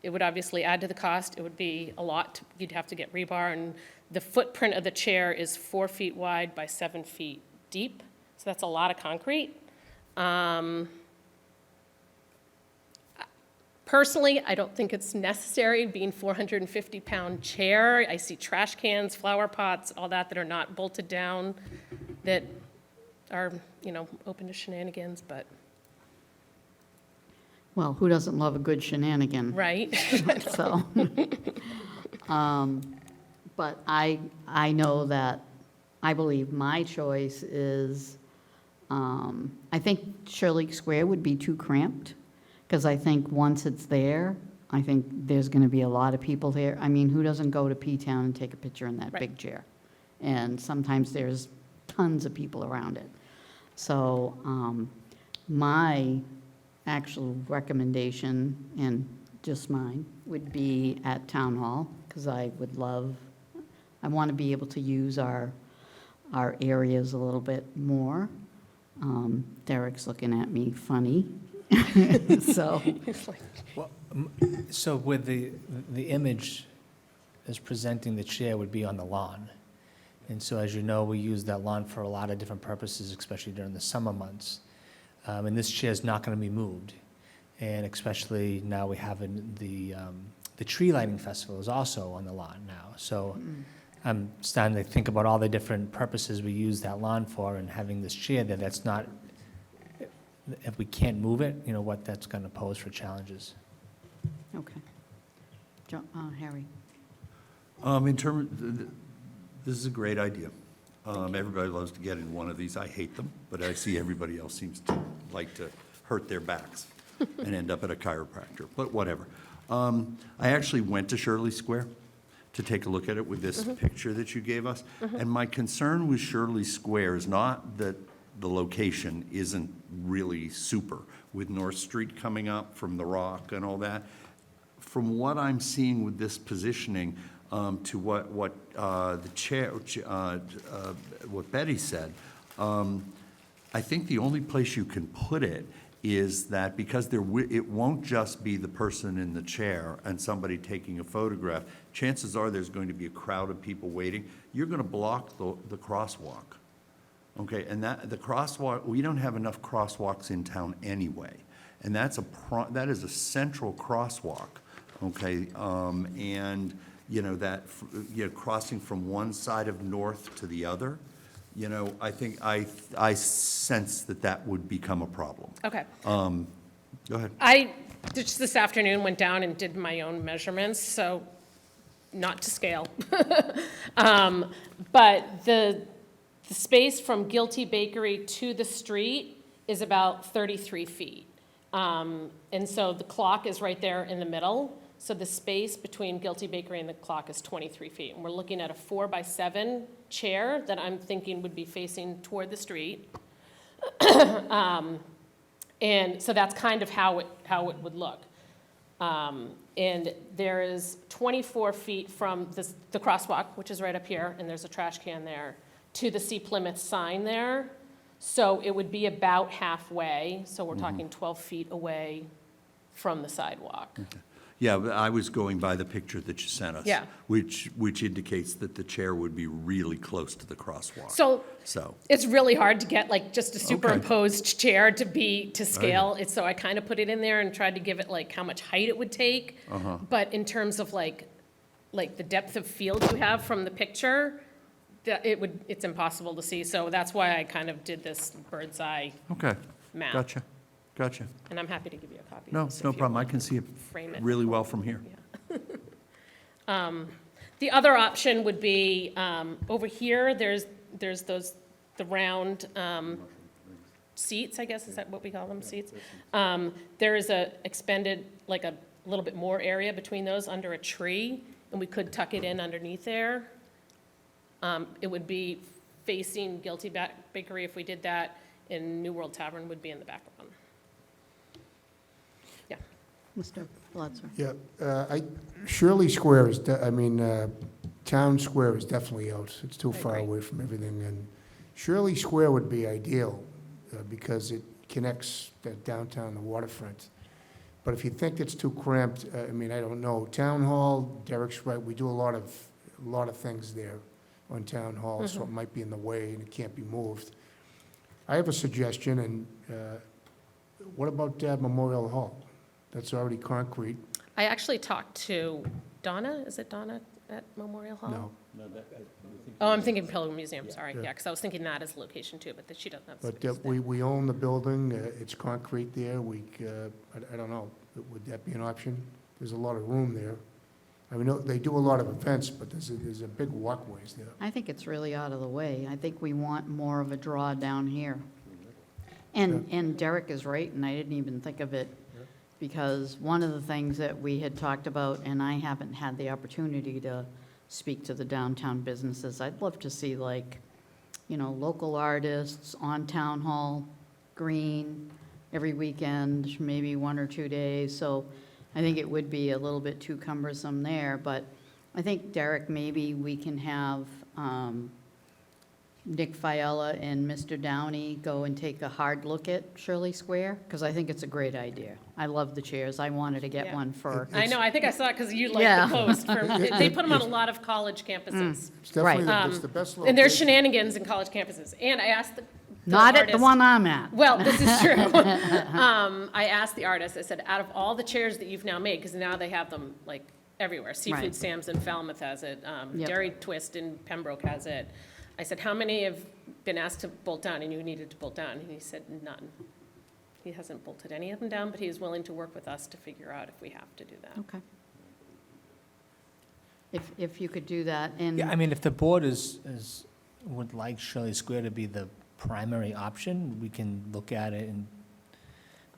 It would obviously add to the cost. It would be a lot. You'd have to get rebar, and the footprint of the chair is 4 feet wide by 7 feet deep, so that's a lot of concrete. Personally, I don't think it's necessary, being 450-pound chair. I see trash cans, flower pots, all that are not bolted down, that are, open to shenanigans, but, Well, who doesn't love a good shenanigan? right? So, but I know that, I believe my choice is, I think Shirley Square would be too cramped, because I think once it's there, I think there's going to be a lot of people there. I mean, who doesn't go to P-Town and take a picture in that Right. big chair? And sometimes there's tons of people around it. So my actual recommendation, and just mine, would be at Town Hall, because I want to be able to use our areas a little bit more. Derek's looking at me funny. So, So with the image as presenting the chair would be on the lawn. And so as you know, we use that lawn for a lot of different purposes, especially during the summer months. And this chair is not going to be moved. And especially now we have the tree lighting festival is also on the lawn now. So I'm starting to think about all the different purposes we use that lawn for, and having this chair there, that's not, if we can't move it, what that's going to pose for challenges. okay. Harry? In terms, this is a great idea. Everybody loves to get in one of these. I hate them, but I see everybody else seems to like to hurt their backs and end up at a chiropractor, but whatever. I actually went to Shirley Square to take a look at it with this picture that you gave us. And my concern with Shirley Square is not that the location isn't really super, with North Street coming up from the Rock and all that. From what I'm seeing with this positioning, to what the chair, what Betty said, I think the only place you can put it is that because it won't just be the person in the chair and somebody taking a photograph. Chances are there's going to be a crowd of people waiting. You're going to block the crosswalk. Okay, and the crosswalk, we don't have enough crosswalks in town anyway. And that is a central crosswalk, okay? And, crossing from one side of North to the other, I think I sense that would become a problem. Okay. Go ahead. I just this afternoon went down and did my own measurements, so not to scale. But the space from Guilty Bakery to the street is about 33 feet. And so the clock is right there in the middle. So the space between Guilty Bakery and the clock is 23 feet. And we're looking at a 4x7 chair that I'm thinking would be facing toward the street. And so that's kind of how it would look. And there is 24 feet from the crosswalk, which is right up here, and there's a trash can there, to the Sea Plymouth sign there. So it would be about halfway, so we're talking 12 feet away from the sidewalk. Yeah, but I was going by the picture that you sent us. Yeah. Which indicates that the chair would be really close to the crosswalk. So So, it's really hard to get like just a superimposed chair to scale. It's, so I kind of put it in there and tried to give it like how much height it would take. But in terms of like the depth of field you have from the picture, it's impossible to see. So that's why I kind of did this bird's eye okay, map. gotcha. And I'm happy to give you a copy. No, of this if no you problem. I want can see it frame it. really well from here. The other option would be, over here, there's the round seats, I guess, is that what we call them, seats? There is expended, like a little bit more area between those under a tree, and we could tuck it in underneath there. It would be facing Guilty Bakery if we did that, and New World Tavern would be in the background. Yeah. Mr. Blitzer? Yeah, Shirley Square is, Town Square is definitely out. It's too I far agree. away from everything, and Shirley Square would be ideal, because it connects the downtown, the waterfront. But if you think it's too cramped, I mean, I don't know. Town Hall, Derek's right, we do a lot of things there on Town Hall, so it might be in the way and it can't be moved. I have a suggestion, and what about Memorial Hall? That's already concrete. I actually talked to Donna, is it Donna at Memorial Hall? No. Oh, I'm thinking Pilgrim Museum, sorry, Yeah. yeah, because I was thinking that as location too, but she doesn't have But space there. we own the building, it's concrete there, I don't know, would that be an option? There's a lot of room there. I mean, they do a lot of events, but there's a big walkways there. I think it's really out of the way. I think we want more of a draw down here. And Derek is right, and I didn't even think of it, because one of the things that we had talked about, and I haven't had the opportunity to speak to the downtown businesses, I'd love to see, like, local artists on Town Hall Green every weekend, maybe 1 or 2 days. So I think it would be a little bit too cumbersome there, but I think, Derek, maybe we can have Nick Fiella and Mr. Downey go and take a hard look at Shirley Square, because I think it's a great idea. I love the chairs. I wanted to get Yeah. one for, I know, I think I saw it because you Yeah. liked the post. They put them on a lot of college campuses. It's definitely, Right. it's the best And there's location. shenanigans in college campuses. And I asked the not at the artist- one I'm at. Well, this is true. I asked the artist, I said, out of all the chairs that you've now made, because now they have them like everywhere. Seafood Right. Sam's in Falmouth has it. Yep. Dairy Twist in Pembroke has it. I said, how many have been asked to bolt down and you needed to bolt down? And he said, none. He hasn't bolted any of them down, but he is willing to work with us to figure out if we have to do that. Okay. If you could do that, and. Yeah, I mean, if the board would like Shirley Square to be the primary option, we can look at it and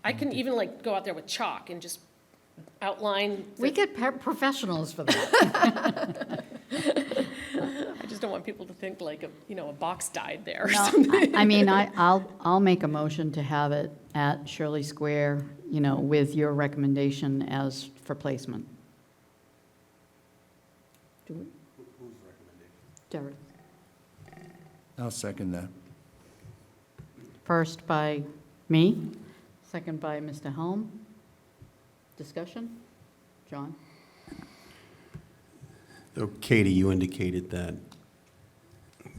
I can even like go out there with chalk and just outline. We get professionals for that. I just don't want people to think like, a box died there or No, something. I mean, I'll make a motion to have it at Shirley Square, with your recommendation as for placement. Whose recommendation? Derek. I'll second that. First by me, second by Mr. Helm. Discussion? John? So Katie, you indicated that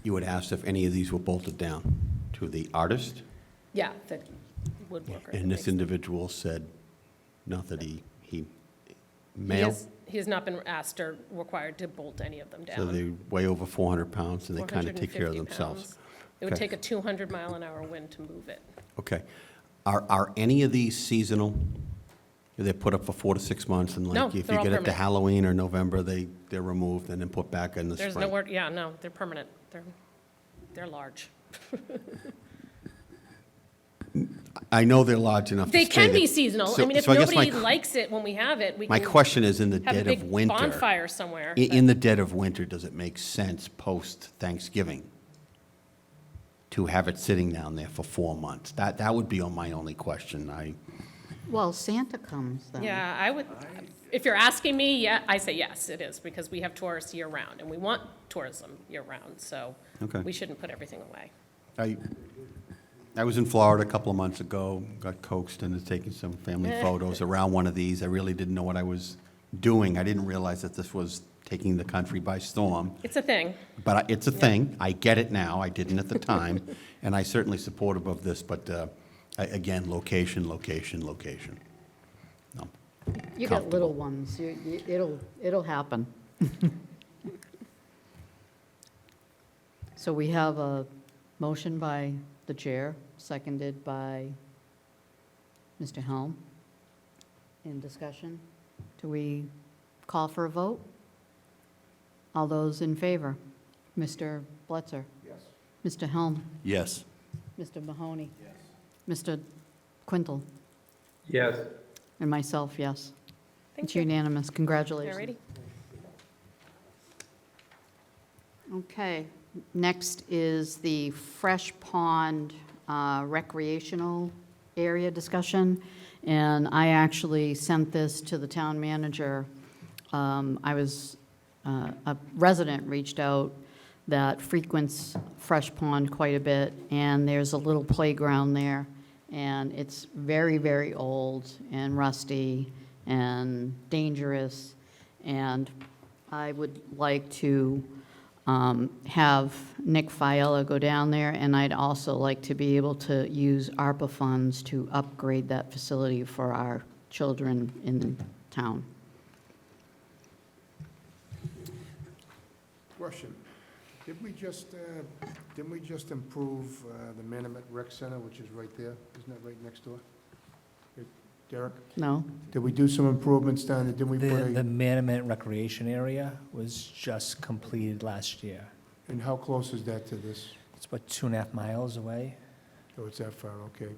you had asked if any of these were bolted down to the artist, Yeah, the woodworker. and this individual said not that he male, He has not been asked or required to bolt any of them down. so they weigh over 400 pounds and they kind of take care of 450 themselves. pounds. It would Okay. take a 200-mile-an-hour wind to move it. Okay. Are any of these seasonal? They're put up for 4 to 6 months, and No, like if they're you all get it to permanent. Halloween or November, they're removed and then put back in the There's spring? no word, yeah, no, they're permanent. They're large. I know they're large enough to They stay can there. be seasonal. I So- mean, if so I guess nobody likes it when we have it, we My can question is, in the have a dead of big winter. bonfire somewhere. In the dead of winter, does it make sense post-Thanksgiving to have it sitting down there for 4 months? That would be my only question. Well, Santa comes then. Yeah, I would, if you're asking me, yeah, I say yes, it is, because we have tourists year-round, and we want tourism year-round, so Okay. we shouldn't put everything away. I was in Florida a couple of months ago, got coaxed into taking some family photos around one of these. I really didn't know what I was doing. I didn't realize that this was taking the country by storm. It's a thing. But it's a thing. I get it now. I didn't at the time. And I certainly supportive of this, but again, location, location, location. No. You got little Comfortable. ones, it'll happen. So we have a motion by the chair, seconded by Mr. Helm. In discussion, do we call for a vote? All those in favor? Mr. Blitzer? Yes. Mr. Helm? Yes. Mr. Mahoney? Yes. Mr. Quintal? Yes. And myself, yes. Thank It's you. unanimous. Congratulations. Alrighty. Okay, next is the Fresh Pond recreational area discussion, and I actually sent this to the town manager. A resident reached out that frequents Fresh Pond quite a bit, and there's a little playground there, and it's very, very old and rusty and dangerous, and I would like to have Nick Fiella go down there, and I'd also like to be able to use ARPA funds to upgrade that facility for our children in town. Question. Didn't we just improve the Manamet Rec Center, which is right there? Isn't that right next door? Derek? No? Did we do some improvements down there? Didn't we put The a, Manamet Recreation Area was just completed last year. and how close is that to this? It's about 2.5 miles away. Oh, it's that far, okay.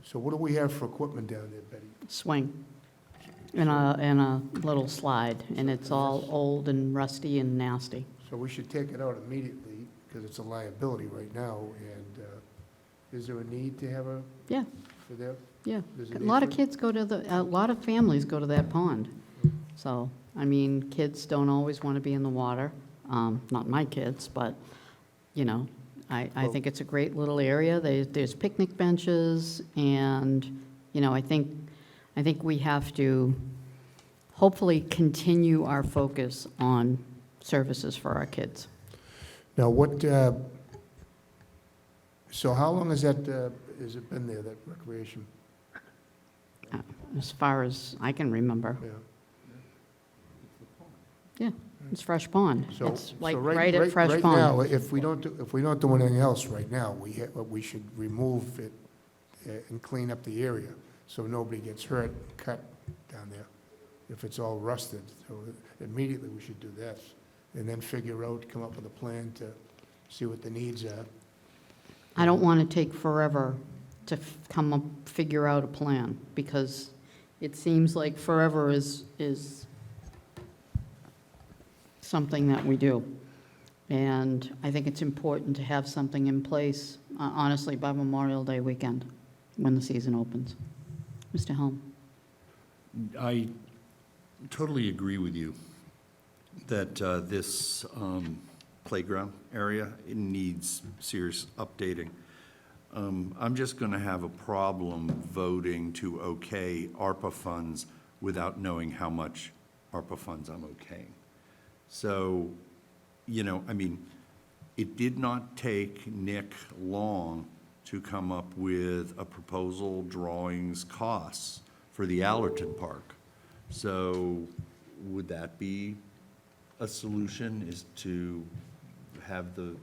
So what do we have for equipment down there, Betty? Swing. And a little slide, and it's all old and rusty and nasty. So we should take it out immediately, because it's a liability right now, and is there a need to have a, Yeah, for that? yeah. There's A need lot for of it? kids go to a lot of families go to that pond. So, I mean, kids don't always want to be in the water. Not my kids, but, you know, I think it's a great little area. There's picnic benches, and, you know, I think we have to hopefully continue our focus on services for our kids. Now, what, so how long has it been there, that recreation? As far as I can remember. Yeah. Yeah, it's Fresh Pond. So- It's so like right at Fresh Right Pond. now, if we don't do anything else right now, we should remove it and clean up the area, so nobody gets hurt, cut down there, if it's all rusted. So immediately, we should do that, and then figure out, come up with a plan to see what the needs are. I don't want to take forever to come up, figure out a plan, because it seems like forever is something that we do. And I think it's important to have something in place, honestly, by Memorial Day weekend, when the season opens. Mr. Helm? I totally agree with you that this playground area, it needs serious updating. I'm just going to have a problem voting to okay ARPA funds without knowing how much ARPA funds I'm okaying. So, you know, I mean, it did not take Nick long to come up with a proposal, drawings, costs for the Allerton Park. So would that be a solution, is to have the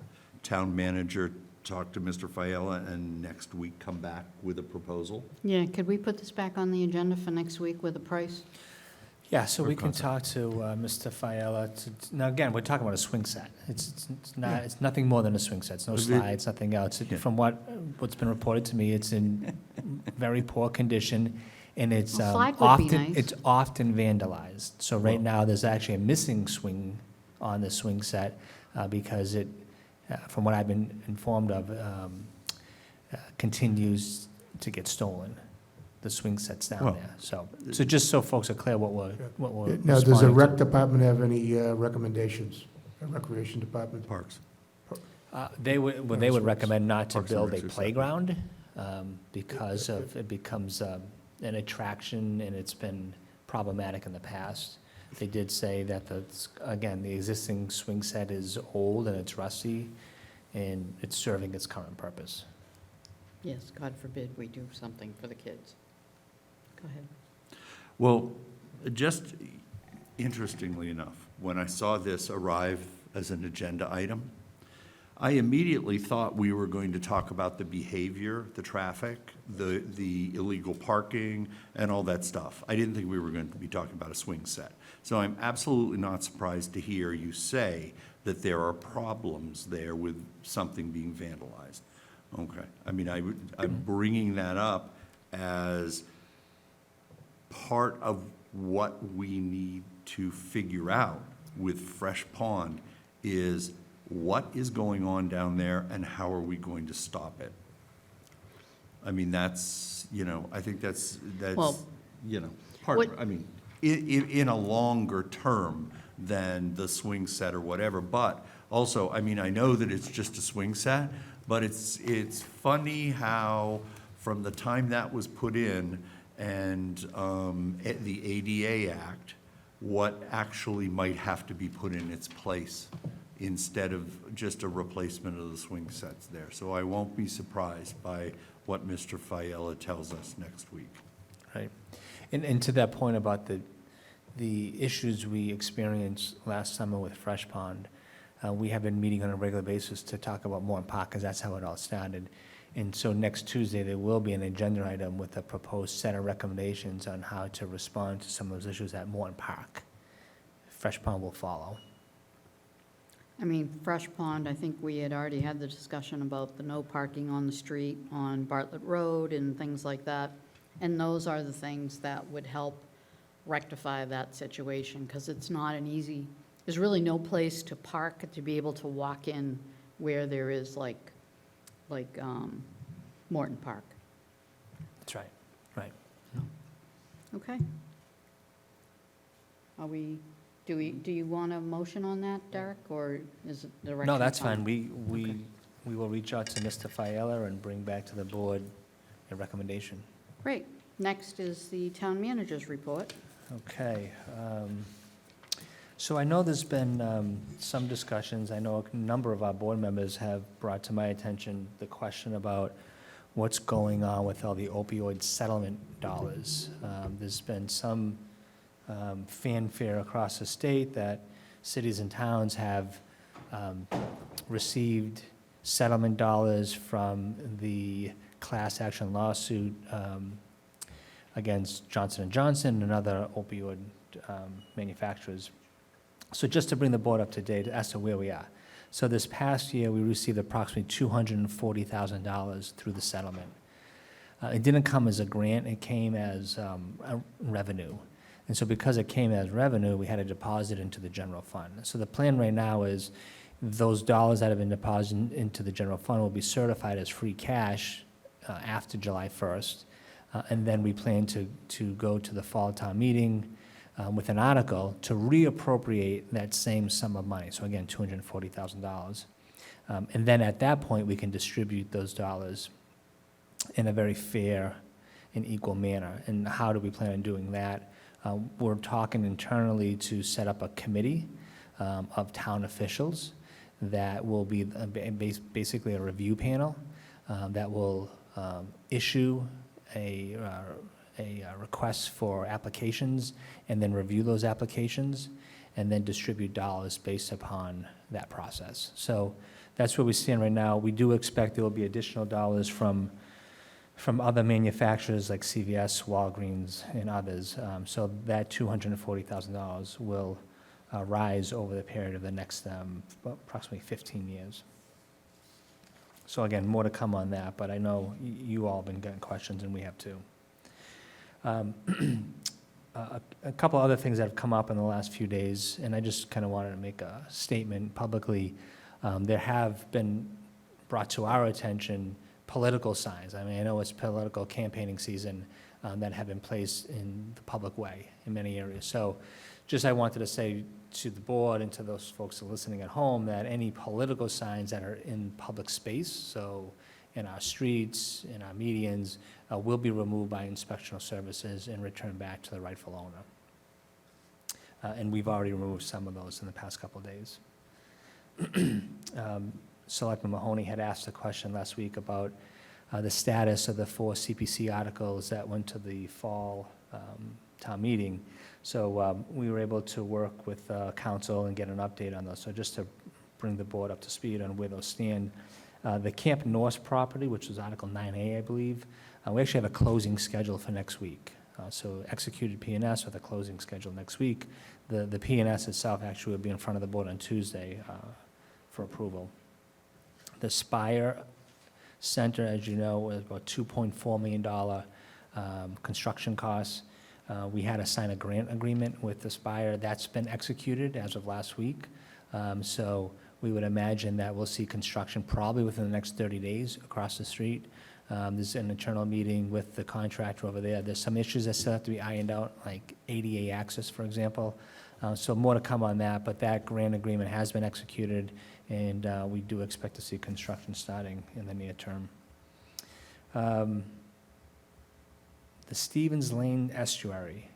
town manager talk to Mr. Fiella and next week come back with a proposal? Yeah, could we put this back on the agenda for next week with a price? Yeah, so we can talk to Mr. Fiella. Now, again, we're talking about a swing set. It's not, it's nothing more than a swing set. It's no slides, nothing else. From what's been reported to me, it's in very poor condition, and it's A slide would be often, nice. it's often vandalized. So right now, there's actually a missing swing on the swing set because it, from what I've been informed of, continues to get stolen. The swing sets down Well, there. So just so folks are clear what we're Now, does the responding rec to. department have any recommendations? The recreation department? Parks. They would Parks. recommend not to Parks and build a Recs are separate. playground because of, it becomes an attraction, and it's been problematic in the past. They did say that again, the existing swing set is old and it's rusty, and it's serving its current purpose. Yes, God forbid we do something for the kids. Go ahead. Well, just interestingly enough, when I saw this arrive as an agenda item, I immediately thought we were going to talk about the behavior, the traffic, the illegal parking, and all that stuff. I didn't think we were going to be talking about a swing set. So I'm absolutely not surprised to hear you say that there are problems there with something being vandalized. Okay, I mean, I'm bringing that up as part of what we need to figure out with Fresh Pond is what is going on down there and how are we going to stop it? I mean, that's, you know, I think that's, Well, you know, part, what- I mean, in a longer term than the swing set or whatever, but Also, I mean, I know that it's just a swing set, but it's funny how from the time that was put in and the ADA Act, what actually might have to be put in its place instead of just a replacement of the swing sets there. So I won't be surprised by what Mr. Fiella tells us next week. Right. And to that point about the issues we experienced last summer with Fresh Pond, we have been meeting on a regular basis to talk about Morton Park, because that's how it all started. And so next Tuesday, there will be an agenda item with a proposed set of recommendations on how to respond to some of those issues at Morton Park. Fresh Pond will follow. I mean, Fresh Pond, I think we had already had the discussion about the no parking on the street on Bartlett Road and things like that. And those are the things that would help rectify that situation, because it's not an easy, there's really no place to park to be able to walk in where there is like Morton Park. That's right, right. Okay. Are we, do you want a motion on that, Derek, or is it direction? No, that's fine. We will reach out to Mr. Fiella and bring back to the board a recommendation. Great. Next is the town manager's report. Okay. So I know there's been some discussions. I know a number of our board members have brought to my attention the question about what's going on with all the opioid settlement dollars. There's been some fanfare across the state that cities and towns have received settlement dollars from the class action lawsuit against Johnson & Johnson and other opioid manufacturers. So just to bring the board up to date as to where we are. So this past year, we received approximately $240,000 through the settlement. It didn't come as a grant, it came as a revenue. And so because it came as revenue, we had to deposit into the general fund. So the plan right now is those dollars that have been deposited into the general fund will be certified as free cash after July 1st. And then we plan to go to the fall town meeting with an article to reappropriate that same sum of money. So again, $240,000. And then at that point, we can distribute those dollars in a very fair and equal manner. And how do we plan on doing that? We're talking internally to set up a committee of town officials that will be basically a review panel that will issue a request for applications and then review those applications and then distribute dollars based upon that process. So that's where we stand right now. We do expect there will be additional dollars from other manufacturers like CVS, Walgreens, and others. So that $240,000 will rise over the period of the next approximately 15 years. So again, more to come on that, but I know you all have been getting questions, and we have too. A couple other things that have come up in the last few days, and I just kind of wanted to make a statement publicly. There have been brought to our attention political signs. I mean, I know it's political campaigning season that have been placed in the public way in many areas. So just I wanted to say to the board and to those folks who are listening at home that any political signs that are in public space, so in our streets, in our medians, will be removed by inspectional services and returned back to the rightful owner. And we've already removed some of those in the past couple of days. Selectman Mahoney had asked a question last week about the status of the 4 CPC articles that went to the fall town meeting. So we were able to work with council and get an update on those. So just to bring the board up to speed on where those stand. The Camp Norse property, which was Article 9A, I believe, we actually have a closing schedule for next week. So executed P&S with a closing schedule next week. The P&S itself actually will be in front of the board on Tuesday for approval. The Spire Center, as you know, was about $2.4 million construction costs. We had to sign a grant agreement with the Spire. That's been executed as of last week. So we would imagine that we'll see construction probably within the next 30 days across the street. There's an internal meeting with the contractor over there. There's some issues that still have to be ironed out, like ADA access, for example. So more to come on that, but that grant agreement has been executed, and we do expect to see construction starting in the near term. The Stevens Lane Estuary.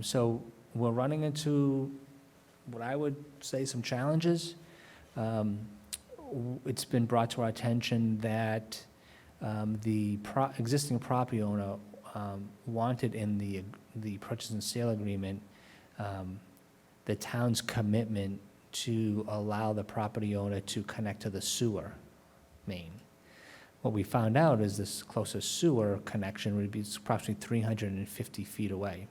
So we're running into what I would say some challenges. It's been brought to our attention that the existing property owner wanted in the purchase and sale agreement the town's commitment to allow the property owner to connect to the sewer main. What we found out is this closest sewer connection would be approximately 350 feet away,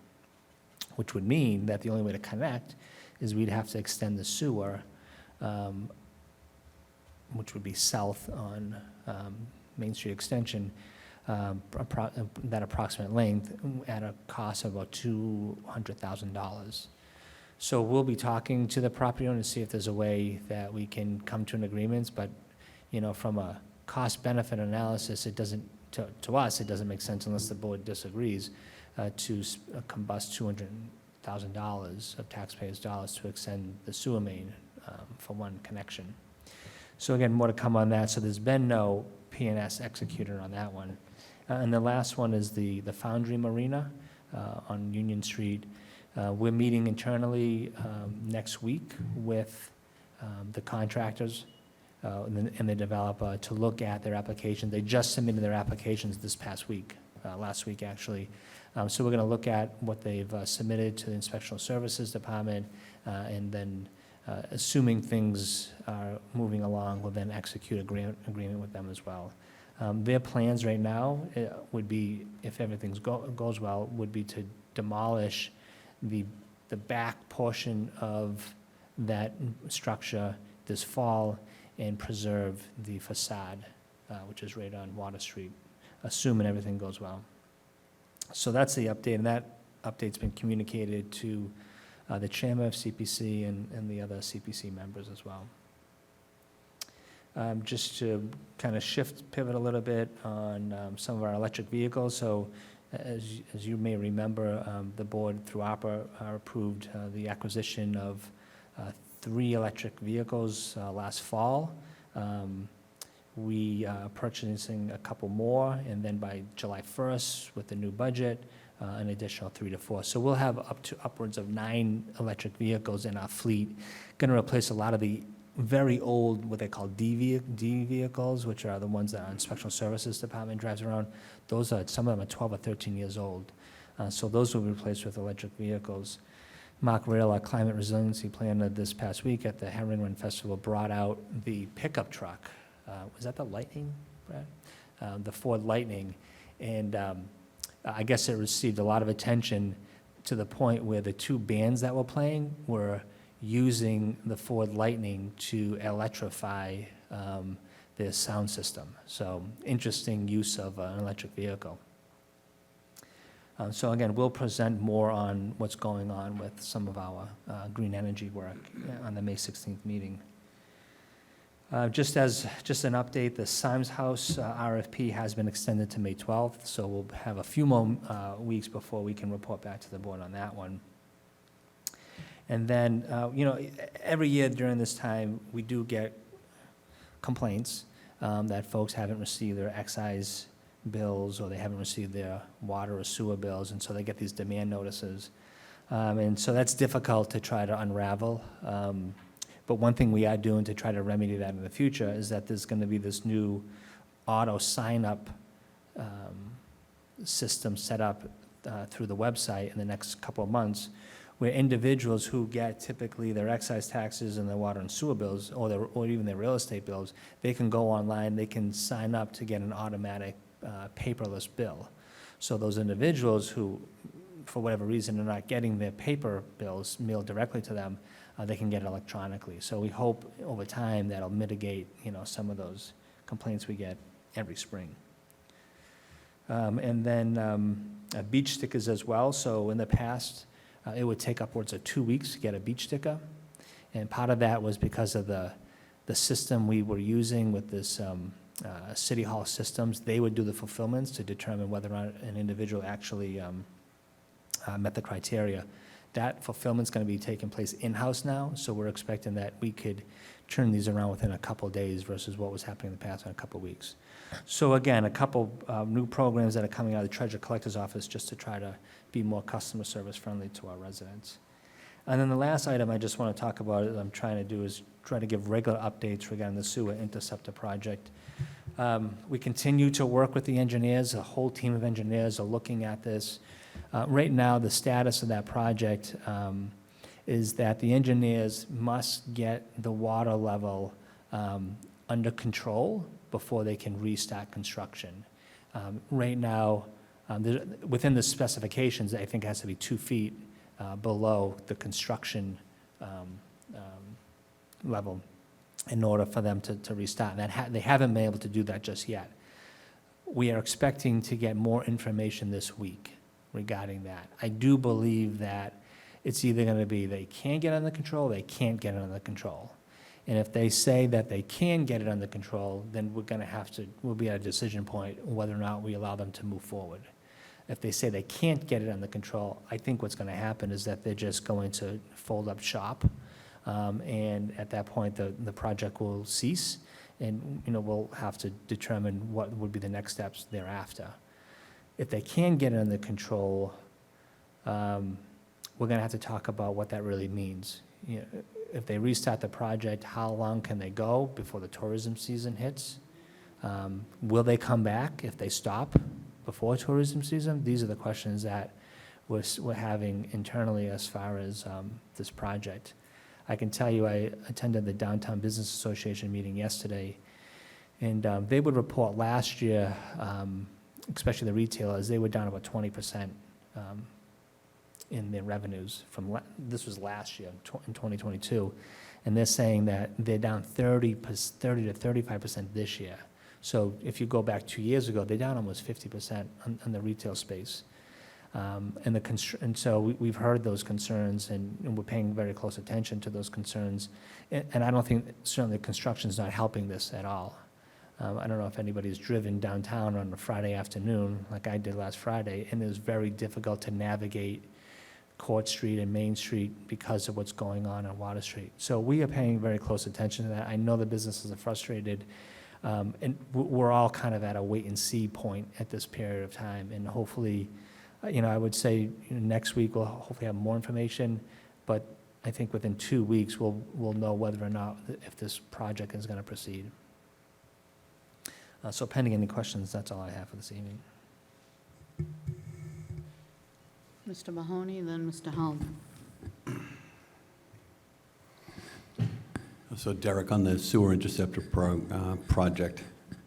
which would mean that the only way to connect is we'd have to extend the sewer, which would be south on Main Street Extension, that approximate length at a cost of about $200,000. So we'll be talking to the property owner to see if there's a way that we can come to an agreement, but, from a cost-benefit analysis, it doesn't, to us, it doesn't make sense unless the board disagrees, to combust $200,000 of taxpayers' dollars to extend the sewer main for one connection. So again, more to come on that. So there's been no P&S executed on that one. And the last one is the Foundry Marina on Union Street. We're meeting internally next week with the contractors and the developer to look at their application. They just submitted their applications this past week, last week actually. So we're going to look at what they've submitted to the Inspectional Services Department, and then assuming things are moving along, we'll then execute agreement with them as well. Their plans right now would be, if everything goes well, would be to demolish the back portion of that structure this fall and preserve the facade, which is right on Water Street, assuming everything goes well. So that's the update, and that update's been communicated to the chairman of CPC and the other CPC members as well. Just to kind of pivot a little bit on some of our electric vehicles. So as you may remember, the board through ARPA approved the acquisition of 3 electric vehicles last fall. We are purchasing a couple more, and then by July 1st, with the new budget, an additional 3 to 4. So we'll have upwards of 9 electric vehicles in our fleet. Going to replace a lot of the very old, what they call D vehicles, which are the ones that our Inspectional Services Department drives around. Those are, some of them are 12 or 13 years old. So those will be replaced with electric vehicles. Mark Rail, our climate resiliency planner, this past week at the Herring Run Festival, brought out the pickup truck. Was that the Lightning, Brad? The Ford Lightning. And I guess it received a lot of attention to the point where the 2 bands that were playing were using the Ford Lightning to electrify their sound system. So interesting use of an electric vehicle. So again, we'll present more on what's going on with some of our green energy work on the May 16th meeting. Just an update, the Symes House RFP has been extended to May 12th, so we'll have a few more weeks before we can report back to the board on that one. And then, every year during this time, we do get complaints that folks haven't received their excise bills, or they haven't received their water or sewer bills, and so they get these demand notices. And so that's difficult to try to unravel. But one thing we are doing to try to remedy that in the future is that there's going to be this new auto sign-up system set up through the website in the next couple of months, where individuals who get typically their excise taxes and their water and sewer bills, or even their real estate bills, they can go online, they can sign up to get an automatic paperless bill. So those individuals who, for whatever reason, are not getting their paper bills mailed directly to them, they can get it electronically. So we hope over time that'll mitigate, some of those complaints we get every spring. And then beach stickers as well. So in the past, it would take upwards of 2 weeks to get a beach sticker. And part of that was because of the system we were using with this City Hall systems. They would do the fulfillments to determine whether or not an individual actually met the criteria. That fulfillment's going to be taking place in-house now, so we're expecting that we could turn these around within a couple of days versus what was happening in the past in a couple of weeks. So again, a couple new programs that are coming out of the Treasurer Collector's Office just to try to be more customer service friendly to our residents. And then the last item I just want to talk about, that I'm trying to do, is try to give regular updates regarding the sewer interceptor project. We continue to work with the engineers. A whole team of engineers are looking at this. Right now, the status of that project is that the engineers must get the water level under control before they can restart construction. Right now, within the specifications, I think it has to be 2 feet below the construction level in order for them to restart. They haven't been able to do that just yet. We are expecting to get more information this week regarding that. I do believe that it's either going to be they can get it under control, they can't get it under control. And if they say that they can get it under control, then we'll be at a decision point whether or not we allow them to move forward. If they say they can't get it under control, I think what's going to happen is that they're just going to fold up shop. And at that point, the project will cease, and, we'll have to determine what would be the next steps thereafter. If they can get it under control, we're going to have to talk about what that really means. If they restart the project, how long can they go before the tourism season hits? Will they come back if they stop before tourism season? These are the questions that we're having internally as far as this project. I can tell you I attended the Downtown Business Association meeting yesterday, and they would report last year, especially the retailers, they were down about 20% in their revenues this was last year, in 2022, and they're saying that they're down 30 to 35% this year. So if you go back 2 years ago, they're down almost 50% on the retail space. And so we've heard those concerns, and we're paying very close attention to those concerns. And I don't think, certainly construction's not helping this at all. I don't know if anybody's driven downtown on a Friday afternoon, like I did last Friday, and it was very difficult to navigate Court Street and Main Street because of what's going on Water Street. So we are paying very close attention to that. I know the businesses are frustrated, and we're all kind of at a wait-and-see point at this period of time, and hopefully, I would say next week we'll hopefully have more information, but I think within 2 weeks we'll know whether or not if this project is going to proceed. So pending any questions, that's all I have for this evening. Mr. Mahoney, then Mr. Helm. So Derek, on the sewer interceptor project,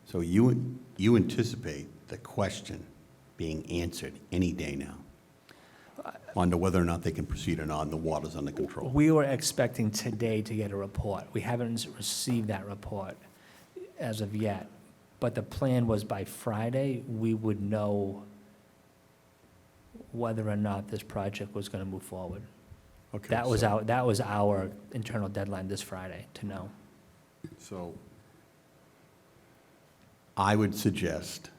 so you anticipate the question being answered any day now on to whether or not they can proceed or not, and the water's under control? We were expecting today to get a report. We haven't received that report as of yet, but the plan was by Friday, we would know whether or not this project was going to move forward. Okay, That was our internal deadline this Friday to know. So I would suggest,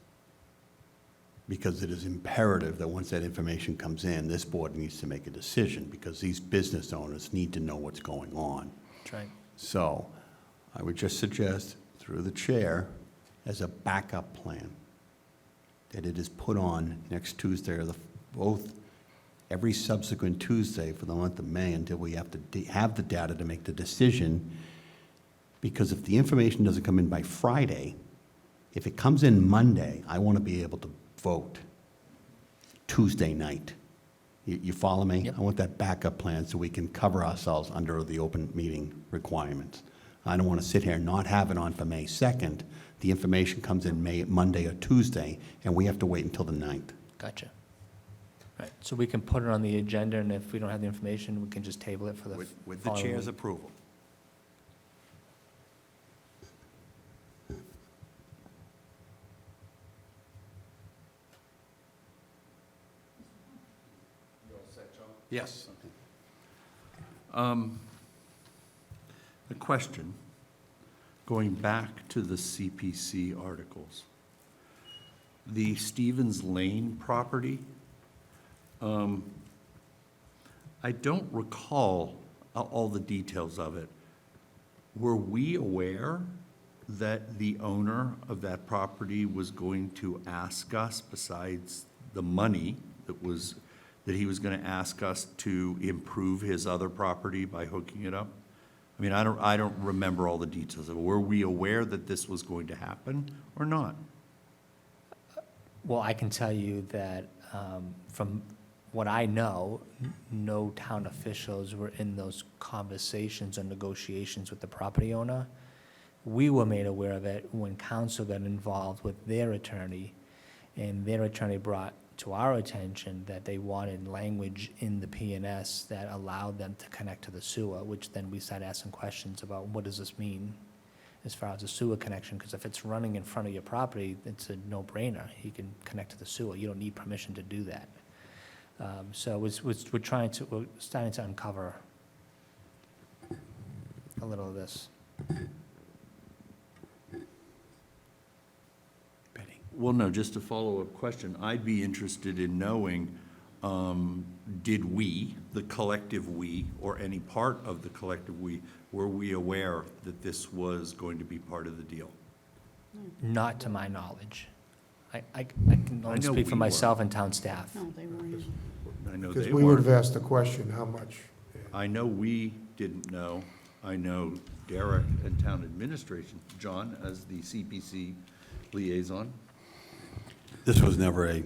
because it is imperative that once that information comes in, this board needs to make a decision, because these business owners need to know what's going on. That's right. So I would just suggest, through the chair, as a backup plan, that it is put on next Tuesday or every subsequent Tuesday for the month of May until we have to have the data to make the decision. Because if the information doesn't come in by Friday, if it comes in Monday, I want to be able to vote Tuesday night. You follow me? Yep. I want that backup plan so we can cover ourselves under the open meeting requirements. I don't want to sit here and not have it on for May 2nd. The information comes in Monday or Tuesday, and we have to wait until the 9th. Gotcha. Right, so we can put it on the agenda, and if we don't have the information, we can just table it for the With the following chair's week. approval. Yes. The question, going back to the CPC articles, the Stevens Lane property, I don't recall all the details of it. Were we aware that the owner of that property was going to ask us, besides the money that he was gonna ask us to improve his other property by hooking it up? I mean, I don't remember all the details of it. Were we aware that this was going to happen or not? Well, I can tell you that from what I know, no town officials were in those conversations or negotiations with the property owner. We were made aware of it when council got involved with their attorney, and their attorney brought to our attention that they wanted language in the P&S that allowed them to connect to the sewer, which then we started asking questions about, what does this mean as far as a sewer connection? Because if it's running in front of your property, it's a no-brainer. You can connect to the sewer. You don't need permission to do that. So we're starting to uncover a little of this. Betty? Well, no, just a follow-up question. I'd be interested in knowing, did we, the collective we, or any part of the collective we, were we aware that this was going to be part of the deal? Not to my knowledge. I can I only know speak we for were. myself and town staff. No, they weren't. I know Because they we would weren't. have asked the question, how much? I know we didn't know. I know Derek and town administration, John, as the CPC liaison. This was never a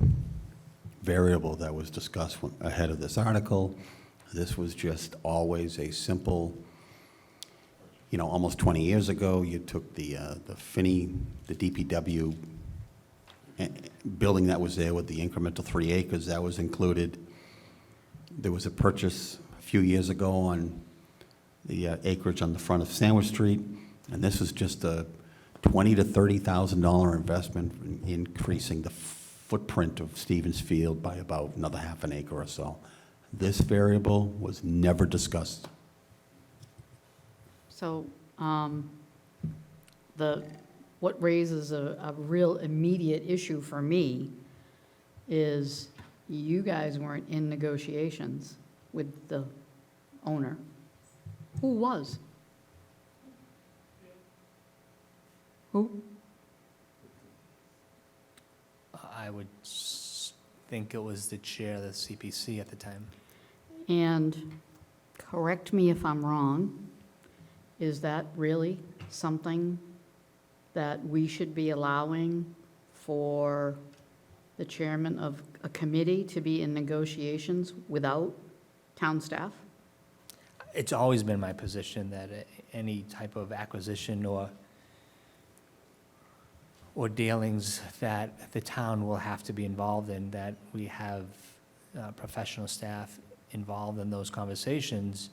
variable that was discussed ahead of this article. This was just always a simple, almost 20 years ago, you took the DPW building that was there with the incremental 3 acres that was included. There was a purchase a few years ago on the acreage on the front of Sandwich Street, and this is just a $20,000 to $30,000 investment in increasing the footprint of Stevens Field by about another half an acre or so. This variable was never discussed. So, what raises a real immediate issue for me is you guys weren't in negotiations with the owner. Who was? Who? I would think it was the chair of the CPC at the time. And correct me if I'm wrong, is that really something that we should be allowing for the chairman of a committee to be in negotiations without town staff? It's always been my position that any type of acquisition or dealings that the town will have to be involved in, that we have professional staff involved in those conversations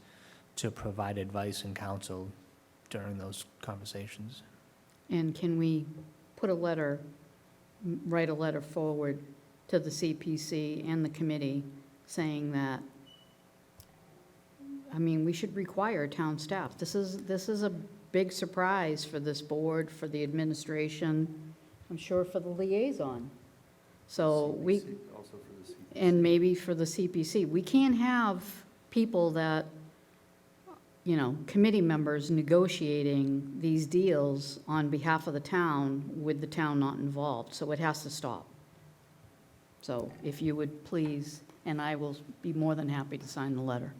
to provide advice and counsel during those conversations. And can we put a letter, write a letter forward to the CPC and the committee saying that, we should require town staff. This is a big surprise for this board, for the administration, I'm sure for the liaison. So and maybe for the CPC. We can't have people that, committee members negotiating these deals on behalf of the town with the town not involved, so it has to stop. So if you would please, and I will be more than happy to sign the letter,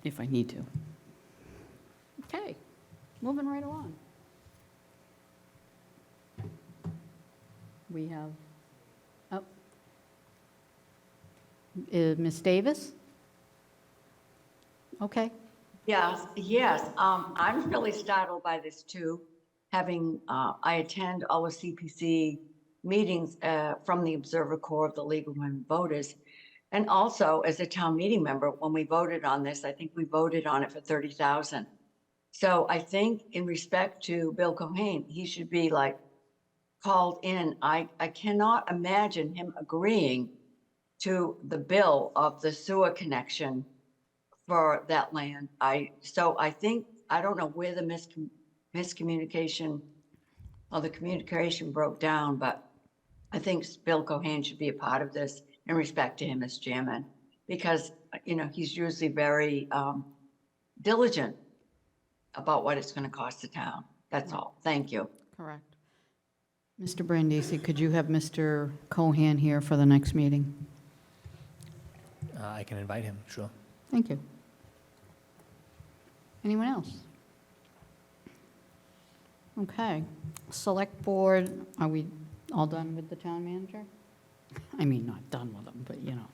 if I need to. Okay, moving right along. We have, Ms. Davis? Okay. Yes, I'm really startled by this too, having, I attend all the CPC meetings from the Observer Corps of the League of Women Voters. And also as a town meeting member, when we voted on this, I think we voted on it for 30,000. So I think in respect to Bill Cohane, he should be called in. I cannot imagine him agreeing to the bill of the sewer connection for that land. So I think, I don't know where the miscommunication or the communication broke down, but I think Bill Cohane should be a part of this in respect to him as chairman, because, he's usually very diligent about what it's going to cost the town. That's all. Thank you. Correct. Mr. Brandisi, could you have Mr. Cohan here for the next meeting? I can invite him, sure. Thank you. Anyone else? Okay. Select Board, are we all done with the town manager? I mean, not done with them, but you know.